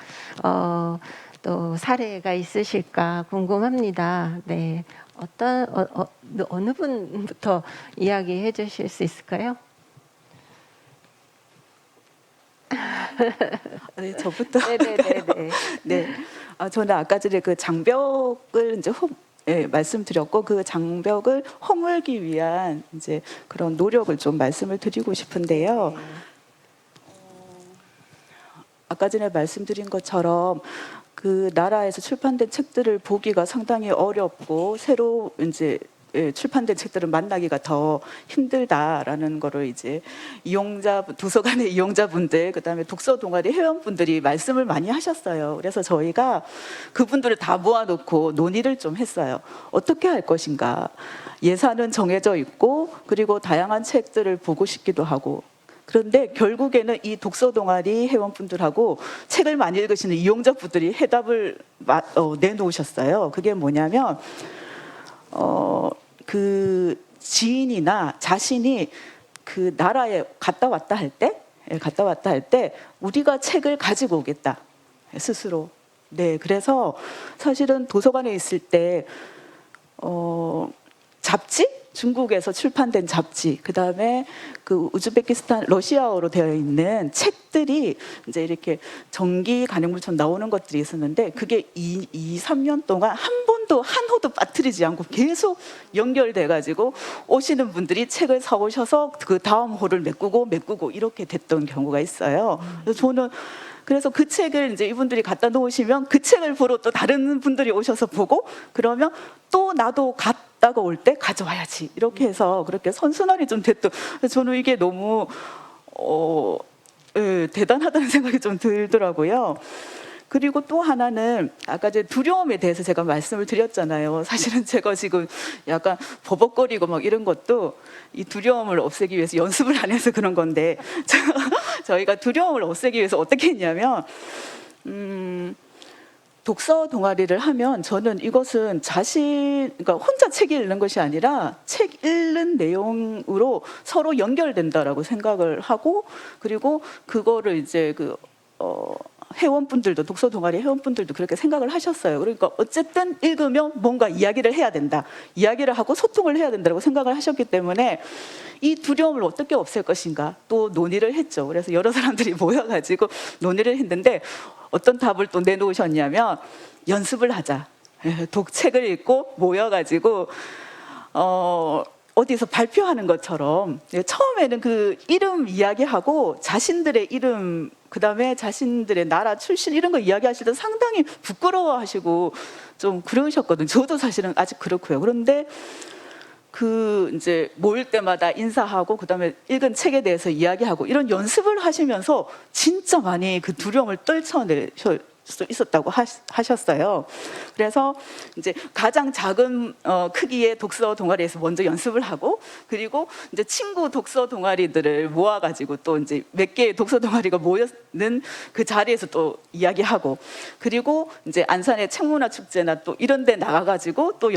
또 사례가 있으실까 궁금합니다. 네. 어느 분부터 이야기해 주실 수 있을까요? 네, 저부터. 네네네. 네. 저는 아까 전에 그 장벽을 이제 말씀드렸고 그 장벽을 허물기 위한 이제 그런 노력을 좀 말씀을 드리고 싶은데요. 아까 전에 말씀드린 것처럼 그 나라에서 출판된 책들을 보기가 상당히 어렵고 새로 이제 출판된 책들을 만나기가 더 힘들다라는 거를 이제 도서관의 이용자분들, 그다음에 독서 동아리 회원분들이 말씀을 많이 하셨어요. 그래서 저희가 그분들을 다 모아놓고 논의를 좀 했어요. 어떻게 할 것인가. 예산은 정해져 있고 그리고 다양한 책들을 보고 싶기도 하고. 그런데 결국에는 이 독서 동아리 회원분들하고 책을 많이 읽으시는 이용자분들이 해답을 내놓으셨어요. 그게 뭐냐면 그 지인이나 자신이 그 나라에 갔다 왔다 할 때 우리가 책을 가지고 오겠다 스스로. 네, 그래서 사실은 도서관에 있을 때 잡지? 중국에서 출판된 잡지, 그 다음에 그 우즈베키스탄 러시아어로 되어 있는 책들이 이제 이렇게 전기 간행물처럼 나오는 것들이 있었는데 그게 2-3년 동안 한 번도 한 호도 빠뜨리지 않고 계속 연결돼가지고 오시는 분들이 책을 사오셔서 그 다음 호를 메꾸고 이렇게 됐던 경우가 있어요. 그래서 저는 그래서 그 책을 이제 이분들이 갖다 놓으시면 그 책을 보러 또 다른 분들이 오셔서 보고 그러면 또 나도 갔다가 올 때 가져와야지 이렇게 해서 그렇게 선순환이 좀 됐던. 저는 이게 너무 대단하다는 생각이 좀 들더라고요. 그리고 또 하나는 아까 이제 두려움에 대해서 제가 말씀을 드렸잖아요. 사실은 제가 지금 약간 버벅거리고 막 이런 것도 이 두려움을 없애기 위해서 연습을 안 해서 그런 건데 저희가 두려움을 없애기 위해서 어떻게 했냐면 독서 동아리를 하면 저는 이것은 그러니까 혼자 책 읽는 것이 아니라 책 읽는 내용으로 서로 연결된다라고 생각을 하고, 그리고 그거를 이제 회원분들도, 독서 동아리 회원분들도 그렇게 생각을 하셨어요. 그러니까 어쨌든 읽으면 뭔가 이야기를 해야 된다, 이야기를 하고 소통을 해야 된다고 생각을 하셨기 때문에 이 두려움을 어떻게 없앨 것인가 또 논의를 했죠. 그래서 여러 사람들이 모여가지고 논의를 했는데 어떤 답을 또 내놓으셨냐면 연습을 하자. 책을 읽고 모여가지고 어디서 발표하는 것처럼 처음에는 그 이름 이야기하고 자신들의 이름, 그다음에 자신들의 나라 출신 이런 거 이야기하실 때 상당히 부끄러워하시고 좀 그러셨거든요. 저도 사실은 아직 그렇고요. 그런데 이제 모일 때마다 인사하고 그다음에 읽은 책에 대해서 이야기하고 이런 연습을 하시면서 진짜 많이 그 두려움을 떨쳐내실 수 있었다고 하셨어요. 그래서 이제 가장 작은 크기의 독서 동아리에서 먼저 연습을 하고, 그리고 이제 친구 독서 동아리들을 모아가지고 또 이제 몇 개의 독서 동아리가 모였는 그 자리에서 또 이야기하고, 그리고 이제 안산의 책문화 축제나 또 이런 데 나가가지고 또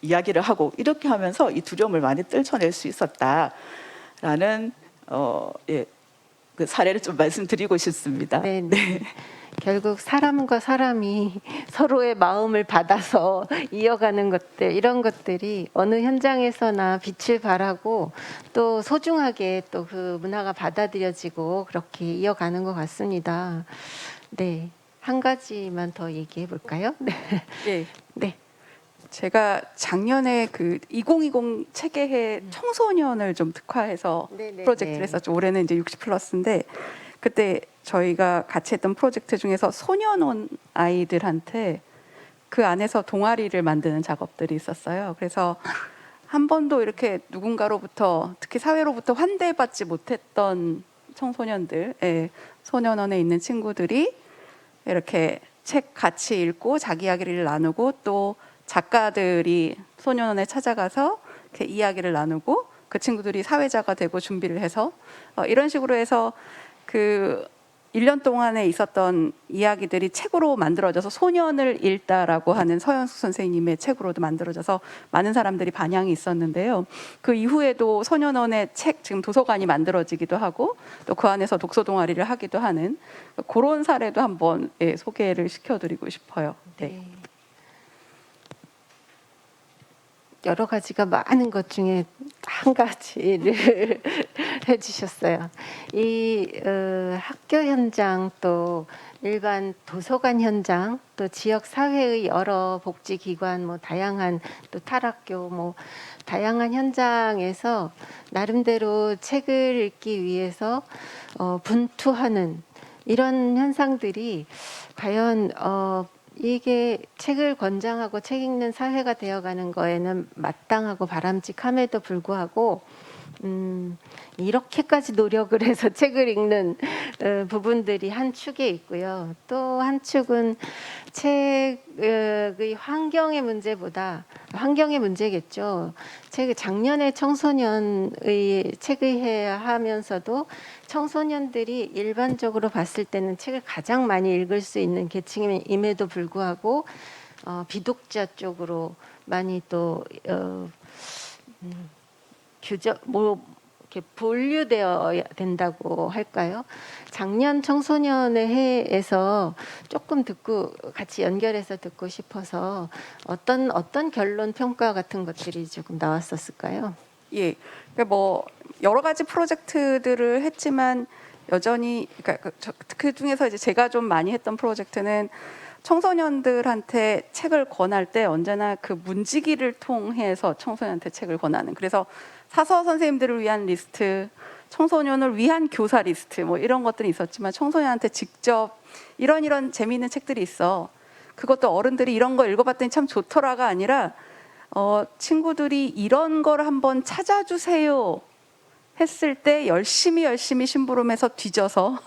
이야기를 하고, 이렇게 하면서 이 두려움을 많이 떨쳐낼 수 있었다라는 그 사례를 좀 말씀드리고 싶습니다. 네. 결국 사람과 사람이 서로의 마음을 받아서 이어가는 것들, 이런 것들이 어느 현장에서나 빛을 발하고 또 소중하게 또 그 문화가 받아들여지고 그렇게 이어가는 것 같습니다. 네, 한 가지만 더 얘기해 볼까요? 네. 예. 네. 제가 작년에 그 2020 체계해 청소년을 좀 특화해서 네네. 프로젝트를 했었죠. 올해는 이제 60 플러스인데, 그때 저희가 같이 했던 프로젝트 중에서 소년원 아이들한테 그 안에서 동아리를 만드는 작업들이 있었어요. 그래서 한 번도 이렇게 누군가로부터, 특히 사회로부터 환대받지 못했던 청소년들, 소년원에 있는 친구들이 이렇게 책 같이 읽고 자기 이야기를 나누고, 또 작가들이 소년원에 찾아가서 이렇게 이야기를 나누고 그 친구들이 사회자가 되고 준비를 해서 이런 식으로 해서 그 1년 동안에 있었던 이야기들이 책으로 만들어져서 소년을 읽다라고 하는 서현숙 선생님의 책으로도 만들어져서 많은 사람들이 반향이 있었는데요. 그 이후에도 소년원의 책, 지금 도서관이 만들어지기도 하고 또 그 안에서 독서 동아리를 하기도 하는 그런 사례도 한번 소개를 시켜드리고 싶어요. 네. 여러 가지가 많은 것 중에 한 가지를 해주셨어요. 이 학교 현장, 또 일반 도서관 현장, 또 지역 사회의 여러 복지기관, 뭐 다양한 또 탈학교, 뭐 다양한 현장에서 나름대로 책을 읽기 위해서 분투하는 이런 현상들이 과연 이게 책을 권장하고 책 읽는 사회가 되어가는 거에는 마땅하고 바람직함에도 불구하고 이렇게까지 노력을 해서 책을 읽는 부분들이 한 축에 있고요. 또 한 축은 책의 환경의 문제겠죠. 작년에 청소년의 책의회 하면서도 청소년들이 일반적으로 봤을 때는 책을 가장 많이 읽을 수 있는 계층임에도 불구하고 비독자 쪽으로 많이 또 이렇게 분류되어야 된다고 할까요? 작년 청소년의 해에서 조금 같이 연결해서 듣고 싶어서 어떤 결론 평가 같은 것들이 조금 나왔었을까요? 예, 그러니까 뭐 여러 가지 프로젝트들을 했지만 여전히 그러니까 그 중에서 이제 제가 좀 많이 했던 프로젝트는 청소년들한테 책을 권할 때 언제나 그 문지기를 통해서 청소년한테 책을 권하는, 그래서 사서 선생님들을 위한 리스트, 청소년을 위한 교사 리스트, 뭐 이런 것들이 있었지만 청소년한테 직접 이런 재미있는 책들이 있어, 그것도 어른들이 이런 거 읽어봤더니 참 좋더라가 아니라 친구들이 이런 걸 한번 찾아주세요 했을 때 열심히 심부름해서 뒤져서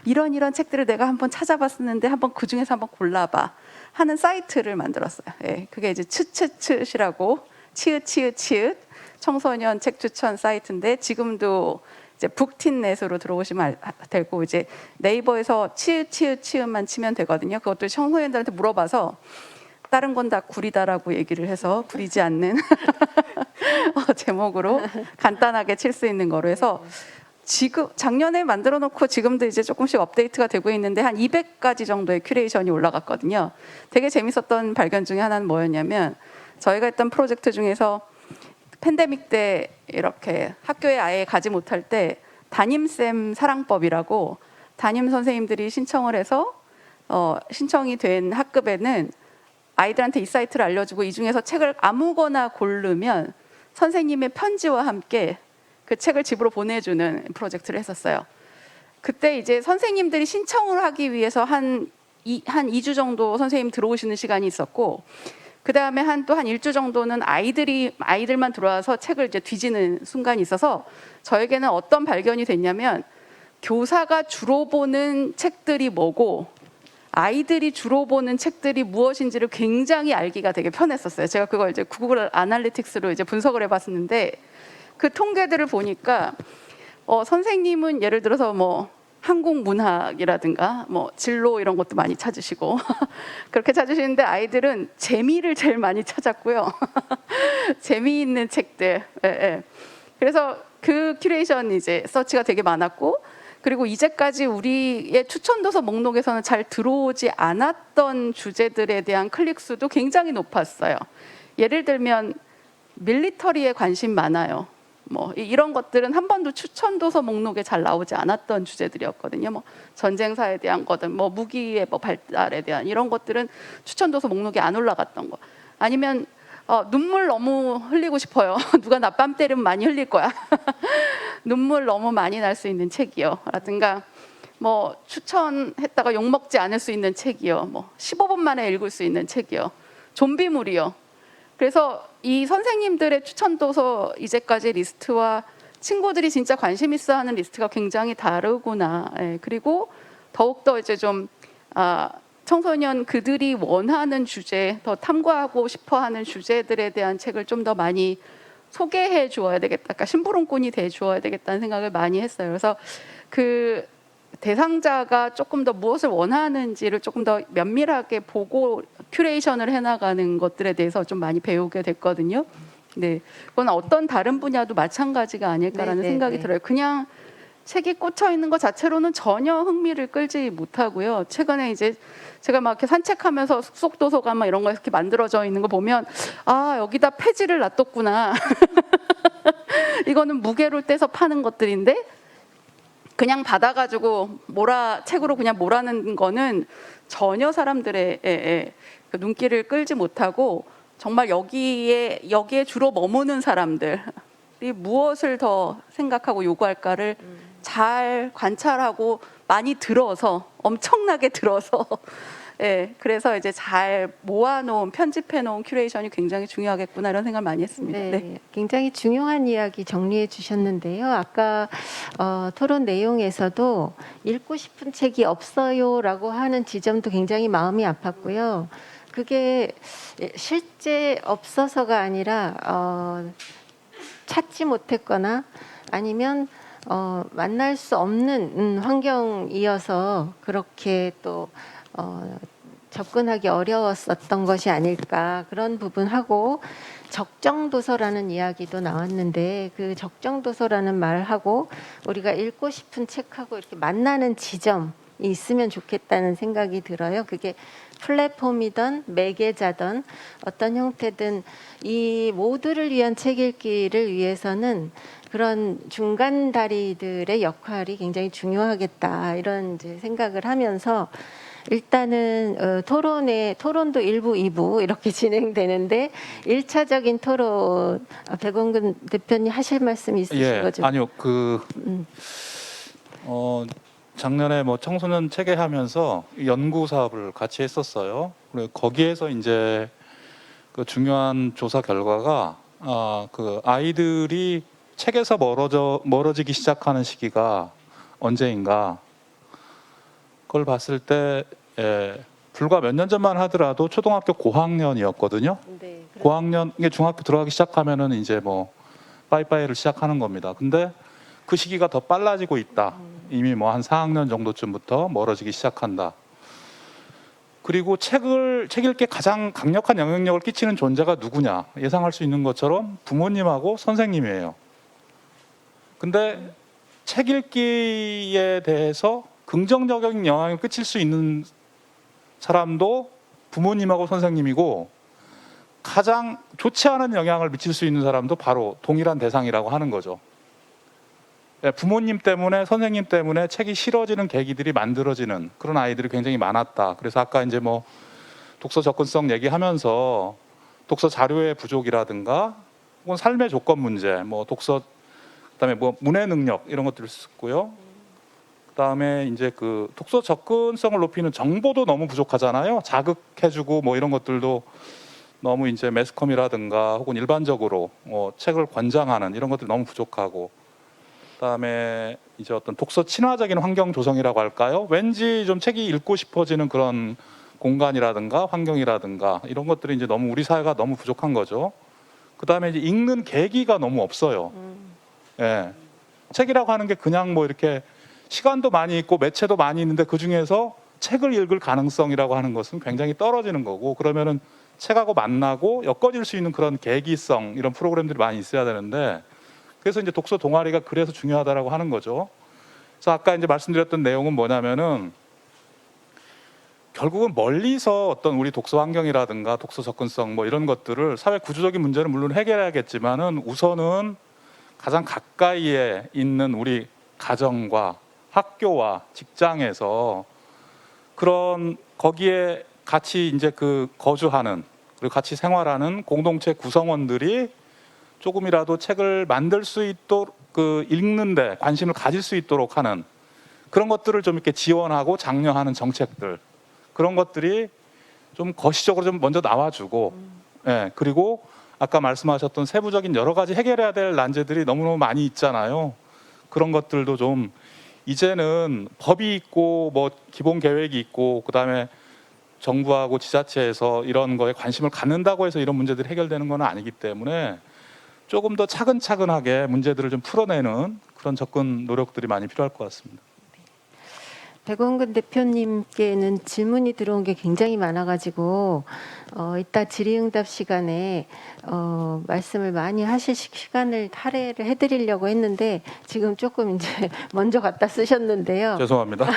이런 책들을 내가 한번 찾아봤었는데 한번 그 중에서 한번 골라봐 하는 사이트를 만들었어요. 예, 그게 이제 츠츠츠이라고 치읓 청소년 책 추천 사이트인데 지금도 이제 북틴넷으로 들어오시면 되고 이제 네이버에서 치읓만 치면 되거든요. 그것도 청소년들한테 물어봐서 다른 건 다 구리다라고 얘기를 해서 구리지 않는 제목으로 간단하게 칠 수 있는 거로 해서 지금 작년에 만들어 놓고 지금도 이제 조금씩 업데이트가 되고 있는데 한 200가지 정도의 큐레이션이 올라갔거든요. 되게 재밌었던 발견 중에 하나는 뭐였냐면 저희가 했던 프로젝트 중에서 팬데믹 때 이렇게 학교에 아예 가지 못할 때 담임쌤 사랑법이라고 담임 선생님들이 신청을 해서 신청이 된 학급에는 아이들한테 이 사이트를 알려주고 이 중에서 책을 아무거나 고르면 선생님의 편지와 함께 그 책을 집으로 보내주는 프로젝트를 했었어요. 그때 이제 선생님들이 신청을 하기 위해서 한 2주 정도 선생님 들어오시는 시간이 있었고 그 다음에 또 한 1주 정도는 아이들만 들어와서 책을 이제 뒤지는 순간이 있어서 저에게는 어떤 발견이 됐냐면 교사가 주로 보는 책들이 뭐고 아이들이 주로 보는 책들이 무엇인지를 굉장히 알기가 되게 편했었어요. 제가 그걸 이제 구글 아날리틱스로 이제 분석을 해봤었는데 그 통계들을 보니까 선생님은 예를 들어서 뭐 한국 문학이라든가 뭐 진로 이런 것도 많이 찾으시고 그렇게 찾으시는데 아이들은 재미를 제일 많이 찾았고요. 재미있는 책들. 예, 예. 그래서 그 큐레이션 이제 서치가 되게 많았고 그리고 이제까지 우리의 추천 도서 목록에서는 잘 들어오지 않았던 주제들에 대한 클릭 수도 굉장히 높았어요. 예를 들면 밀리터리에 관심 많아요. 뭐 이런 것들은 한 번도 추천 도서 목록에 잘 나오지 않았던 주제들이었거든요. 뭐 전쟁사에 대한 거든 뭐 무기의 뭐 발달에 대한 이런 것들은 추천 도서 목록에 안 올라갔던 거. 아니면 눈물 너무 흘리고 싶어요. 누가 나 뺨 때리면 많이 흘릴 거야. 눈물 너무 많이 날 수 있는 책이요. 라든가 뭐 추천했다가 욕 먹지 않을 수 있는 책이요. 뭐 15분 만에 읽을 수 있는 책이요. 좀비물이요. 그래서 이 선생님들의 추천 도서 이제까지 리스트와 친구들이 진짜 관심 있어 하는 리스트가 굉장히 다르구나. 예, 그리고 더욱더 이제 좀 청소년 그들이 원하는 주제, 더 탐구하고 싶어 하는 주제들에 대한 책을 좀 더 많이 소개해 주어야 되겠다. 그러니까 심부름꾼이 돼 주어야 되겠다는 생각을 많이 했어요. 그래서 그 대상자가 조금 더 무엇을 원하는지를 조금 더 면밀하게 보고 큐레이션을 해나가는 것들에 대해서 좀 많이 배우게 됐거든요. 네, 그건 어떤 다른 분야도 마찬가지가 아닐까라는 네, 생각이 네. 들어요. 그냥 책이 꽂혀 있는 것 자체로는 전혀 흥미를 끌지 못하고요. 최근에 이제 제가 막 이렇게 산책하면서 숲속 도서관 막 이런 거 이렇게 만들어져 있는 거 보면 여기다 폐지를 놔뒀구나. 이거는 무게로 떼서 파는 것들인데 그냥 받아가지고 책으로 그냥 몰아는 거는 전혀 사람들의 그 눈길을 끌지 못하고 정말 여기에 주로 머무는 사람들이 무엇을 더 생각하고 요구할까를 잘 관찰하고 많이 들어서 엄청나게 들어서 그래서 이제 잘 모아놓은 편집해놓은 큐레이션이 굉장히 중요하겠구나 이런 생각을 많이 했습니다. 네, 네. 굉장히 중요한 이야기 정리해 주셨는데요. 아까 토론 내용에서도 읽고 싶은 책이 없어요라고 하는 지점도 굉장히 마음이 아팠고요. 그게 실제 없어서가 아니라 찾지 못했거나 아니면 만날 수 없는 환경이어서 그렇게 또 접근하기 어려웠었던 것이 아닐까 그런 부분하고 적정 도서라는 이야기도 나왔는데 그 적정 도서라는 말하고 우리가 읽고 싶은 책하고 이렇게 만나는 지점이 있으면 좋겠다는 생각이 들어요. 그게 플랫폼이든 매개자든 어떤 형태든 이 모두를 위한 책 읽기를 위해서는 그런 중간 다리들의 역할이 굉장히 중요하겠다 이런 이제 생각을 하면서 일단은 토론도 1부, 2부 이렇게 진행되는데 1차적인 토론 백원근 대표님 하실 말씀 있으신 거죠? 아니요. 작년에 뭐 청소년 체계하면서 연구 사업을 같이 했었어요. 그리고 거기에서 이제 그 중요한 조사 결과가 그 아이들이 책에서 멀어지기 시작하는 시기가 언제인가? 걸 봤을 때 불과 몇 년 전만 하더라도 초등학교 고학년이었거든요. 네, 고학년, 이게 중학교 들어가기 시작하면은 이제 뭐 빠이빠이를 시작하는 겁니다. 근데 그 시기가 더 빨라지고 있다. 이미 뭐 한 4학년 정도쯤부터 멀어지기 시작한다. 그리고 책 읽기에 가장 강력한 영향력을 끼치는 존재가 누구냐? 예상할 수 있는 것처럼 부모님하고 선생님이에요. 근데 책 읽기에 대해서 긍정적인 영향을 끼칠 수 있는 사람도 부모님하고 선생님이고, 가장 좋지 않은 영향을 미칠 수 있는 사람도 바로 동일한 대상이라고 하는 거죠. 부모님 때문에, 선생님 때문에 책이 싫어지는 계기들이 만들어지는 그런 아이들이 굉장히 많았다. 그래서 아까 이제 뭐 독서 접근성 얘기하면서 독서 자료의 부족이라든가 혹은 삶의 조건 문제, 뭐 독서, 그다음에 뭐 문해 능력 이런 것들을 썼고요. 그다음에 이제 그 독서 접근성을 높이는 정보도 너무 부족하잖아요. 자극해주고 뭐 이런 것들도 너무 이제 매스컴이라든가 혹은 일반적으로 뭐 책을 권장하는 이런 것들이 너무 부족하고, 그다음에 이제 어떤 독서 친화적인 환경 조성이라고 할까요? 왠지 좀 책이 읽고 싶어지는 그런 공간이라든가 환경이라든가 이런 것들이 이제 너무 우리 사회가 너무 부족한 거죠. 그다음에 이제 읽는 계기가 너무 없어요. 예. 책이라고 하는 게 그냥 뭐 이렇게 시간도 많이 있고 매체도 많이 있는데 그 중에서 책을 읽을 가능성이라고 하는 것은 굉장히 떨어지는 거고, 그러면은 책하고 만나고 엮어질 수 있는 그런 계기성 이런 프로그램들이 많이 있어야 되는데, 그래서 이제 독서 동아리가 그래서 중요하다라고 하는 거죠. 그래서 아까 이제 말씀드렸던 내용은 뭐냐면은 결국은 멀리서 어떤 우리 독서 환경이라든가 독서 접근성 뭐 이런 것들을, 사회 구조적인 문제는 물론 해결해야겠지만은 우선은 가장 가까이에 있는 우리 가정과 학교와 직장에서 그런 거기에 같이 이제 그 거주하는 그리고 같이 생활하는 공동체 구성원들이 조금이라도 책을 만들 수 있도록, 그 읽는데 관심을 가질 수 있도록 하는 그런 것들을 좀 이렇게 지원하고 장려하는 정책들, 그런 것들이 좀 거시적으로 좀 먼저 나와주고, 예, 그리고 아까 말씀하셨던 세부적인 여러 가지 해결해야 될 난제들이 너무너무 많이 있잖아요. 그런 것들도 좀 이제는 법이 있고 뭐 기본 계획이 있고 그다음에 정부하고 지자체에서 이런 거에 관심을 갖는다고 해서 이런 문제들이 해결되는 건 아니기 때문에 조금 더 차근차근하게 문제들을 좀 풀어내는 그런 접근 노력들이 많이 필요할 것 같습니다. 백원근 대표님께는 질문이 들어온 게 굉장히 많아가지고 이따 질의응답 시간에 말씀을 많이 하실 시간을 할애를 해드리려고 했는데 지금 조금 이제 먼저 갖다 쓰셨는데요. 죄송합니다.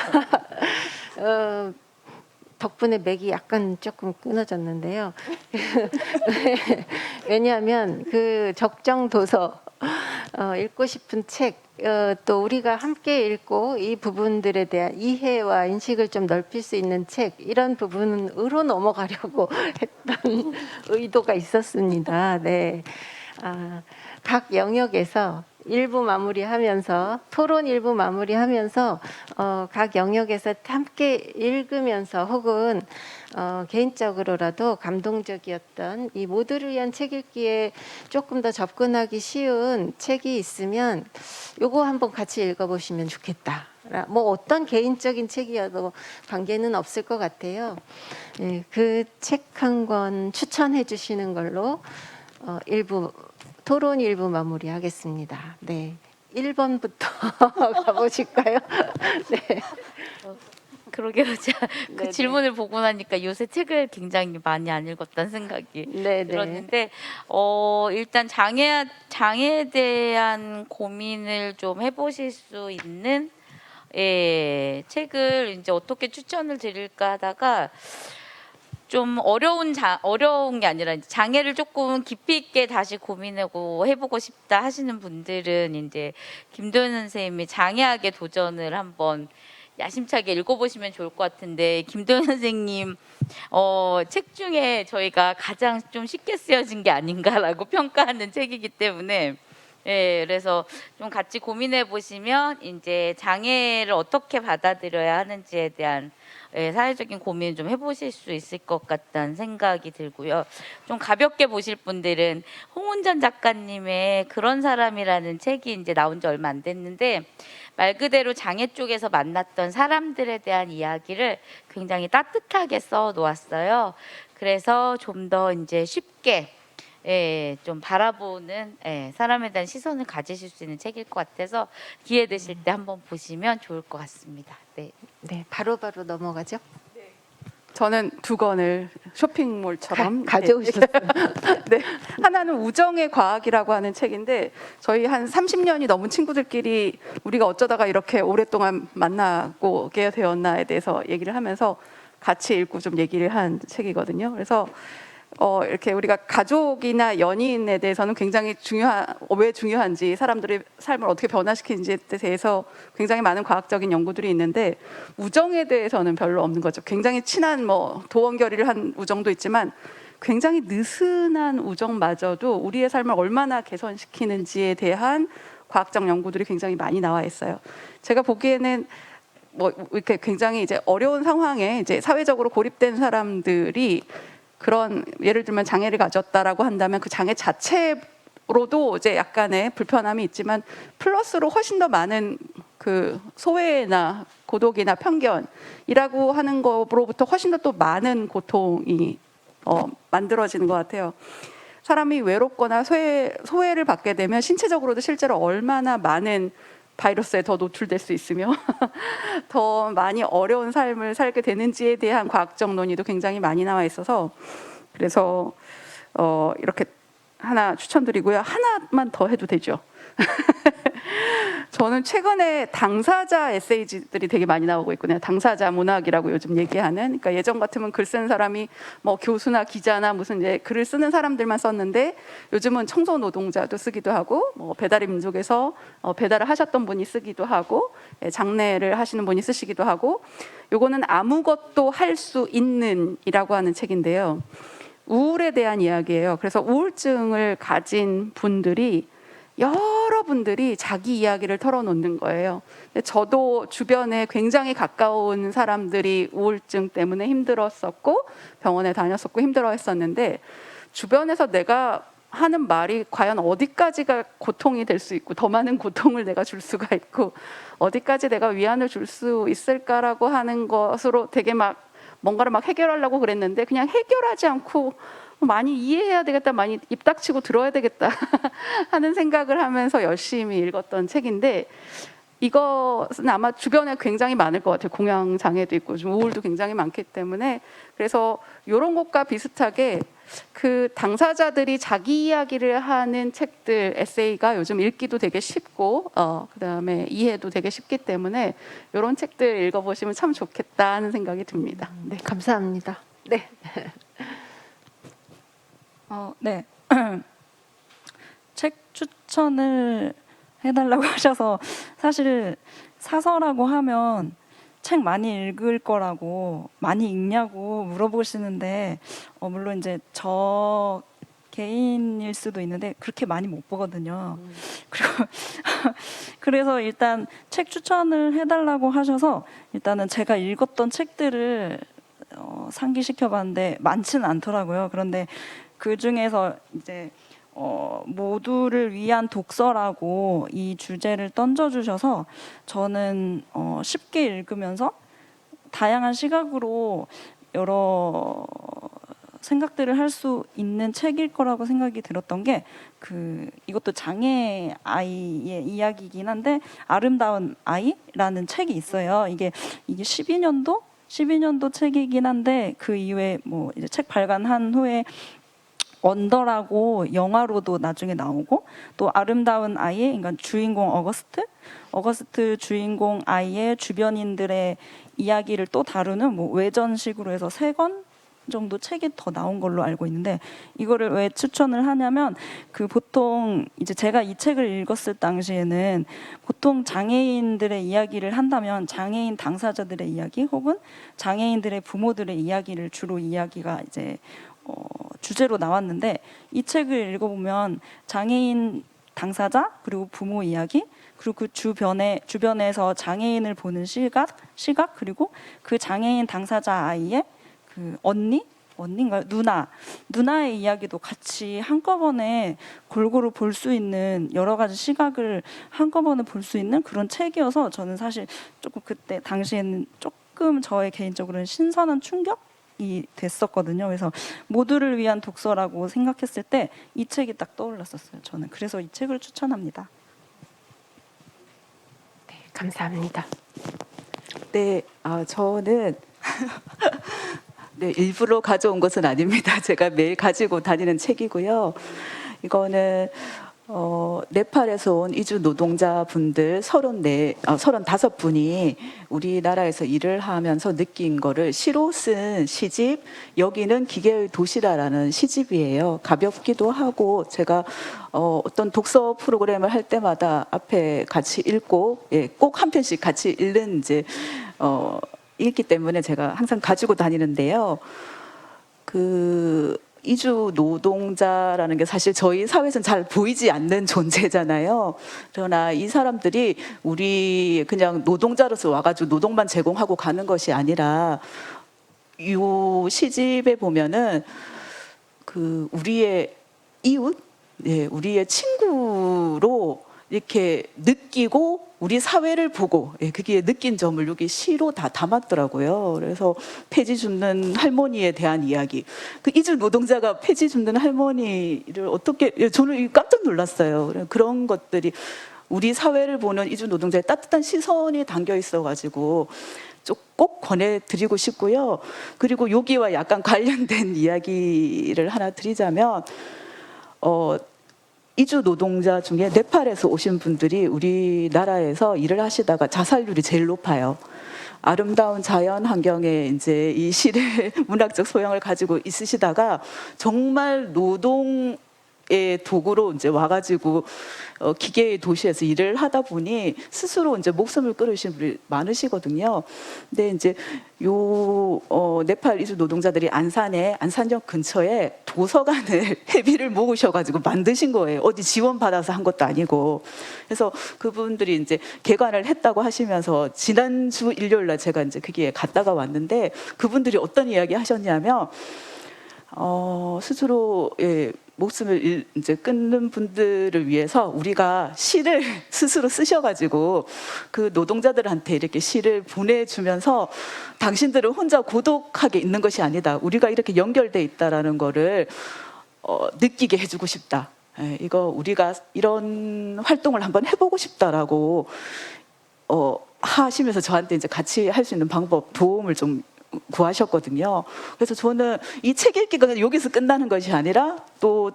덕분에 맥이 약간 조금 끊어졌는데요. 왜냐하면 그 적정 도서, 읽고 싶은 책, 또 우리가 함께 읽고 이 부분들에 대한 이해와 인식을 좀 넓힐 수 있는 책, 이런 부분으로 넘어가려고 했던 의도가 있었습니다. 네. 각 영역에서 일부 마무리하면서, 토론 일부 마무리하면서 각 영역에서 함께 읽으면서 혹은 개인적으로라도 감동적이었던 이 모두를 위한 책 읽기에 조금 더 접근하기 쉬운 책이 있으면 요거 한번 같이 읽어보시면 좋겠다. 뭐 어떤 개인적인 책이어도 관계는 없을 것 같아요. 네, 그 책 한 권 추천해 주시는 걸로 일부 토론 일부 마무리하겠습니다. 네, 1번부터 가보실까요? 네. 그러게요. 그 네네. 질문을 보고 나니까 요새 책을 굉장히 많이 안 읽었다는 생각이 네네. 들었는데, 일단 장애에 대한 고민을 좀 해보실 수 있는 책을 이제 어떻게 추천을 드릴까 하다가, 좀 어려운 게 아니라 이제 장애를 조금 깊이 있게 다시 고민하고 해보고 싶다 하시는 분들은 이제 김도연 선생님이 장애학의 도전을 한번 야심차게 읽어보시면 좋을 것 같은데, 김도연 선생님 책 중에 저희가 가장 좀 쉽게 쓰여진 게 아닌가라고 평가하는 책이기 때문에 예, 그래서 좀 같이 고민해 보시면 이제 장애를 어떻게 받아들여야 하는지에 대한 예, 사회적인 고민 좀 해보실 수 있을 것 같다는 생각이 들고요. 좀 가볍게 보실 분들은 홍은전 작가님의 그런 사람이라는 책이 이제 나온 지 얼마 안 됐는데 말 그대로 장애 쪽에서 만났던 사람들에 대한 이야기를 굉장히 따뜻하게 써 놓았어요. 그래서 좀 더 이제 쉽게 예, 좀 바라보는 예, 사람에 대한 시선을 가지실 수 있는 책일 것 같아서 기회 되실 때 한번 보시면 좋을 것 같습니다. 네. 네, 바로바로 넘어가죠. 저는 두 권을 쇼핑몰처럼 가져오셨어요. 네. 하나는 우정의 과학이라고 하는 책인데 저희 한 30년이 넘은 친구들끼리 우리가 어쩌다가 이렇게 오랫동안 만나게 되었나에 대해서 얘기를 하면서 같이 읽고 좀 얘기를 한 책이거든요. 그래서 이렇게 우리가 가족이나 연인에 대해서는 굉장히 왜 중요한지 사람들의 삶을 어떻게 변화시키는지에 대해서 굉장히 많은 과학적인 연구들이 있는데 우정에 대해서는 별로 없는 거죠. 굉장히 친한 도원결의를 한 우정도 있지만 굉장히 느슨한 우정마저도 우리의 삶을 얼마나 개선시키는지에 대한 과학적 연구들이 굉장히 많이 나와 있어요. 제가 보기에는 이렇게 굉장히 이제 어려운 상황에 이제 사회적으로 고립된 사람들이 그런 예를 들면 장애를 가졌다라고 한다면 그 장애 자체로도 이제 약간의 불편함이 있지만 플러스로 훨씬 더 많은 그 소외나 고독이나 편견이라고 하는 것으로부터 훨씬 더 또 많은 고통이 만들어지는 것 같아요. 사람이 외롭거나 소외를 받게 되면 신체적으로도 실제로 얼마나 많은 바이러스에 더 노출될 수 있으며 더 많이 어려운 삶을 살게 되는지에 대한 과학적 논의도 굉장히 많이 나와 있어서 그래서 이렇게 하나 추천드리고요. 하나만 더 해도 되죠. 저는 최근에 당사자 에세이들이 되게 많이 나오고 있거든요. 당사자 문학이라고 요즘 얘기하는. 그러니까 예전 같으면 글 쓰는 사람이 교수나 기자나 무슨 이제 글을 쓰는 사람들만 썼는데 요즘은 청소 노동자도 쓰기도 하고 배달의 민족에서 배달을 하셨던 분이 쓰기도 하고 장례를 하시는 분이 쓰시기도 하고 요거는 아무것도 할 수 있는이라고 하는 책인데요. 우울에 대한 이야기예요. 그래서 우울증을 가진 분들이 여러분들이 자기 이야기를 털어놓는 거예요. 저도 주변에 굉장히 가까운 사람들이 우울증 때문에 힘들었었고 병원에 다녔었고 힘들어했었는데 주변에서 내가 하는 말이 과연 어디까지가 고통이 될 수 있고 더 많은 고통을 내가 줄 수가 있고 어디까지 내가 위안을 줄 수 있을까라고 하는 것으로 되게 뭔가를 해결하려고 그랬는데 그냥 해결하지 않고 많이 이해해야 되겠다, 많이 입 닥치고 들어야 되겠다 하는 생각을 하면서 열심히 읽었던 책인데 이것은 아마 주변에 굉장히 많을 것 같아요. 공양 장애도 있고 좀 우울도 굉장히 많기 때문에 그래서 이런 것과 비슷하게 그 당사자들이 자기 이야기를 하는 책들, 에세이가 요즘 읽기도 되게 쉽고 그다음에 이해도 되게 쉽기 때문에 이런 책들 읽어보시면 참 좋겠다 하는 생각이 듭니다. 네, 감사합니다. 네. 네. 책 추천을 해달라고 하셔서 사실 사서라고 하면 책 많이 읽을 거라고 많이 읽냐고 물어보시는데 물론 이제 저 개인일 수도 있는데 그렇게 많이 못 보거든요. 그리고 그래서 일단 책 추천을 해달라고 하셔서 일단은 제가 읽었던 책들을 상기시켜봤는데 많지는 않더라고요. 그런데 그 중에서 이제 모두를 위한 독서라고 이 주제를 던져주셔서 저는 쉽게 읽으면서 다양한 시각으로 여러 생각들을 할 수 있는 책일 거라고 생각이 들었던 게 이것도 장애 아이의 이야기이긴 한데 아름다운 아이라는 책이 있어요. 이게 12년도 책이긴 한데 그 이후에 이제 책 발간한 후에 언더라고 영화로도 나중에 나오고 또 아름다운 아이의 그러니까 주인공 어거스트 주인공 아이의 주변인들의 이야기를 또 다루는 외전식으로 해서 3권 정도 책이 더 나온 걸로 알고 있는데 이거를 왜 추천을 하냐면 보통 이제 제가 이 책을 읽었을 당시에는 보통 장애인들의 이야기를 한다면 장애인 당사자들의 이야기 혹은 장애인들의 부모들의 이야기를 주로 이야기가 이제 주제로 나왔는데 이 책을 읽어보면 장애인 당사자 그리고 부모 이야기 그리고 그 주변에서 장애인을 보는 시각 그리고 그 장애인 당사자 아이의 그 언니인가요? 누나의 이야기도 같이 한꺼번에 골고루 볼 수 있는 여러 가지 시각을 한꺼번에 볼 수 있는 그런 책이어서 저는 사실 조금 그때 당시에는 조금 저의 개인적으로는 신선한 충격이 됐었거든요. 그래서 모두를 위한 독서라고 생각했을 때 이 책이 딱 떠올랐었어요. 저는 그래서 이 책을 추천합니다. 네, 감사합니다. 네, 저는 네, 일부러 가져온 것은 아닙니다. 제가 매일 가지고 다니는 책이고요. 이거는 네팔에서 온 이주 노동자분들 35분이 우리나라에서 일을 하면서 느낀 거를 시로 쓴 시집, 여기는 기계의 도시라라는 시집이에요. 가볍기도 하고 제가 어떤 독서 프로그램을 할 때마다 앞에 같이 읽고, 예, 꼭 한 편씩 같이 읽는 이제 읽기 때문에 제가 항상 가지고 다니는데요. 그 이주 노동자라는 게 사실 저희 사회에서는 잘 보이지 않는 존재잖아요. 그러나 이 사람들이 우리 그냥 노동자로서 와가지고 노동만 제공하고 가는 것이 아니라 이 시집에 보면은 그 우리의 이웃, 예, 우리의 친구로 이렇게 느끼고 우리 사회를 보고, 예, 그게 느낀 점을 여기 시로 다 담았더라고요. 그래서 폐지 줍는 할머니에 대한 이야기. 그 이주 노동자가 폐지 줍는 할머니를 어떻게, 예, 저는 깜짝 놀랐어요. 그런 것들이 우리 사회를 보는 이주 노동자의 따뜻한 시선이 담겨 있어가지고 꼭 권해드리고 싶고요. 그리고 여기와 약간 관련된 이야기를 하나 드리자면, 이주 노동자 중에 네팔에서 오신 분들이 우리나라에서 일을 하시다가 자살률이 제일 높아요. 아름다운 자연 환경에 이제 이 시를 문학적 소양을 가지고 있으시다가 정말 노동의 도구로 이제 와가지고 기계의 도시에서 일을 하다 보니 스스로 이제 목숨을 끊으신 분이 많으시거든요. 근데 이제 네팔 이주 노동자들이 안산역 근처에 도서관을 회비를 모으셔가지고 만드신 거예요. 어디 지원받아서 한 것도 아니고. 그래서 그분들이 이제 개관을 했다고 하시면서 지난주 일요일날 제가 이제 거기에 갔다가 왔는데 그분들이 어떤 이야기 하셨냐면 스스로, 예, 목숨을 이제 끊는 분들을 위해서 우리가 시를 스스로 쓰셔가지고 그 노동자들한테 이렇게 시를 보내주면서 당신들은 혼자 고독하게 있는 것이 아니다. 우리가 이렇게 연결돼 있다라는 거를 느끼게 해주고 싶다. 예, 이거 우리가 이런 활동을 한번 해보고 싶다라고 하시면서 저한테 이제 같이 할 수 있는 방법, 도움을 좀 구하셨거든요. 그래서 저는 이 책 읽기가 여기서 끝나는 것이 아니라 또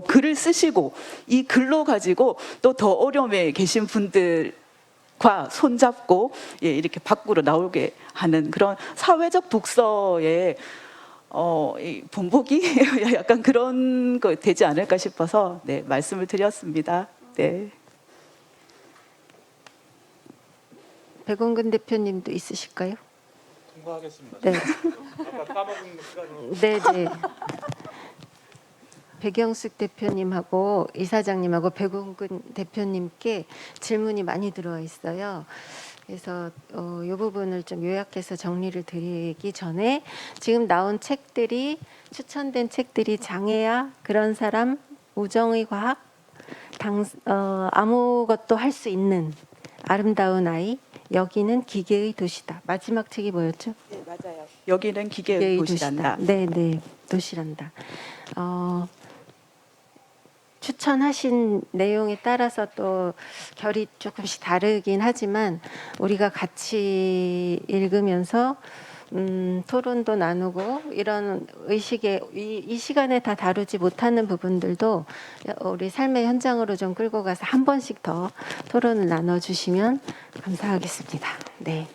글을 쓰시고 이 글로 가지고 또 더 어려움에 계신 분들과 손잡고, 예, 이렇게 밖으로 나오게 하는 그런 사회적 독서의 이 본보기 약간 그런 거 되지 않을까 싶어서, 네, 말씀을 드렸습니다. 네. 백원근 대표님도 있으실까요? 공부하겠습니다. 네. 아까 까먹은 시간으로. 네, 네. 백영숙 대표님하고 이사장님하고 백원근 대표님께 질문이 많이 들어와 있어요. 그래서 이 부분을 좀 요약해서 정리를 드리기 전에 지금 나온 책들이, 추천된 책들이 장애야, 그런 사람, 우정의 과학, 아무것도 할 수 있는 아름다운 아이, 여기는 기계의 도시다. 마지막 책이 뭐였죠? 네, 맞아요. 여기는 기계의 도시란다. 네, 네, 도시란다. 추천하신 내용에 따라서 또 결이 조금씩 다르긴 하지만 우리가 같이 읽으면서 토론도 나누고 이런 의식에 이 시간에 다 다루지 못하는 부분들도 우리 삶의 현장으로 좀 끌고 가서 한 번씩 더 토론을 나눠주시면 감사하겠습니다. 네.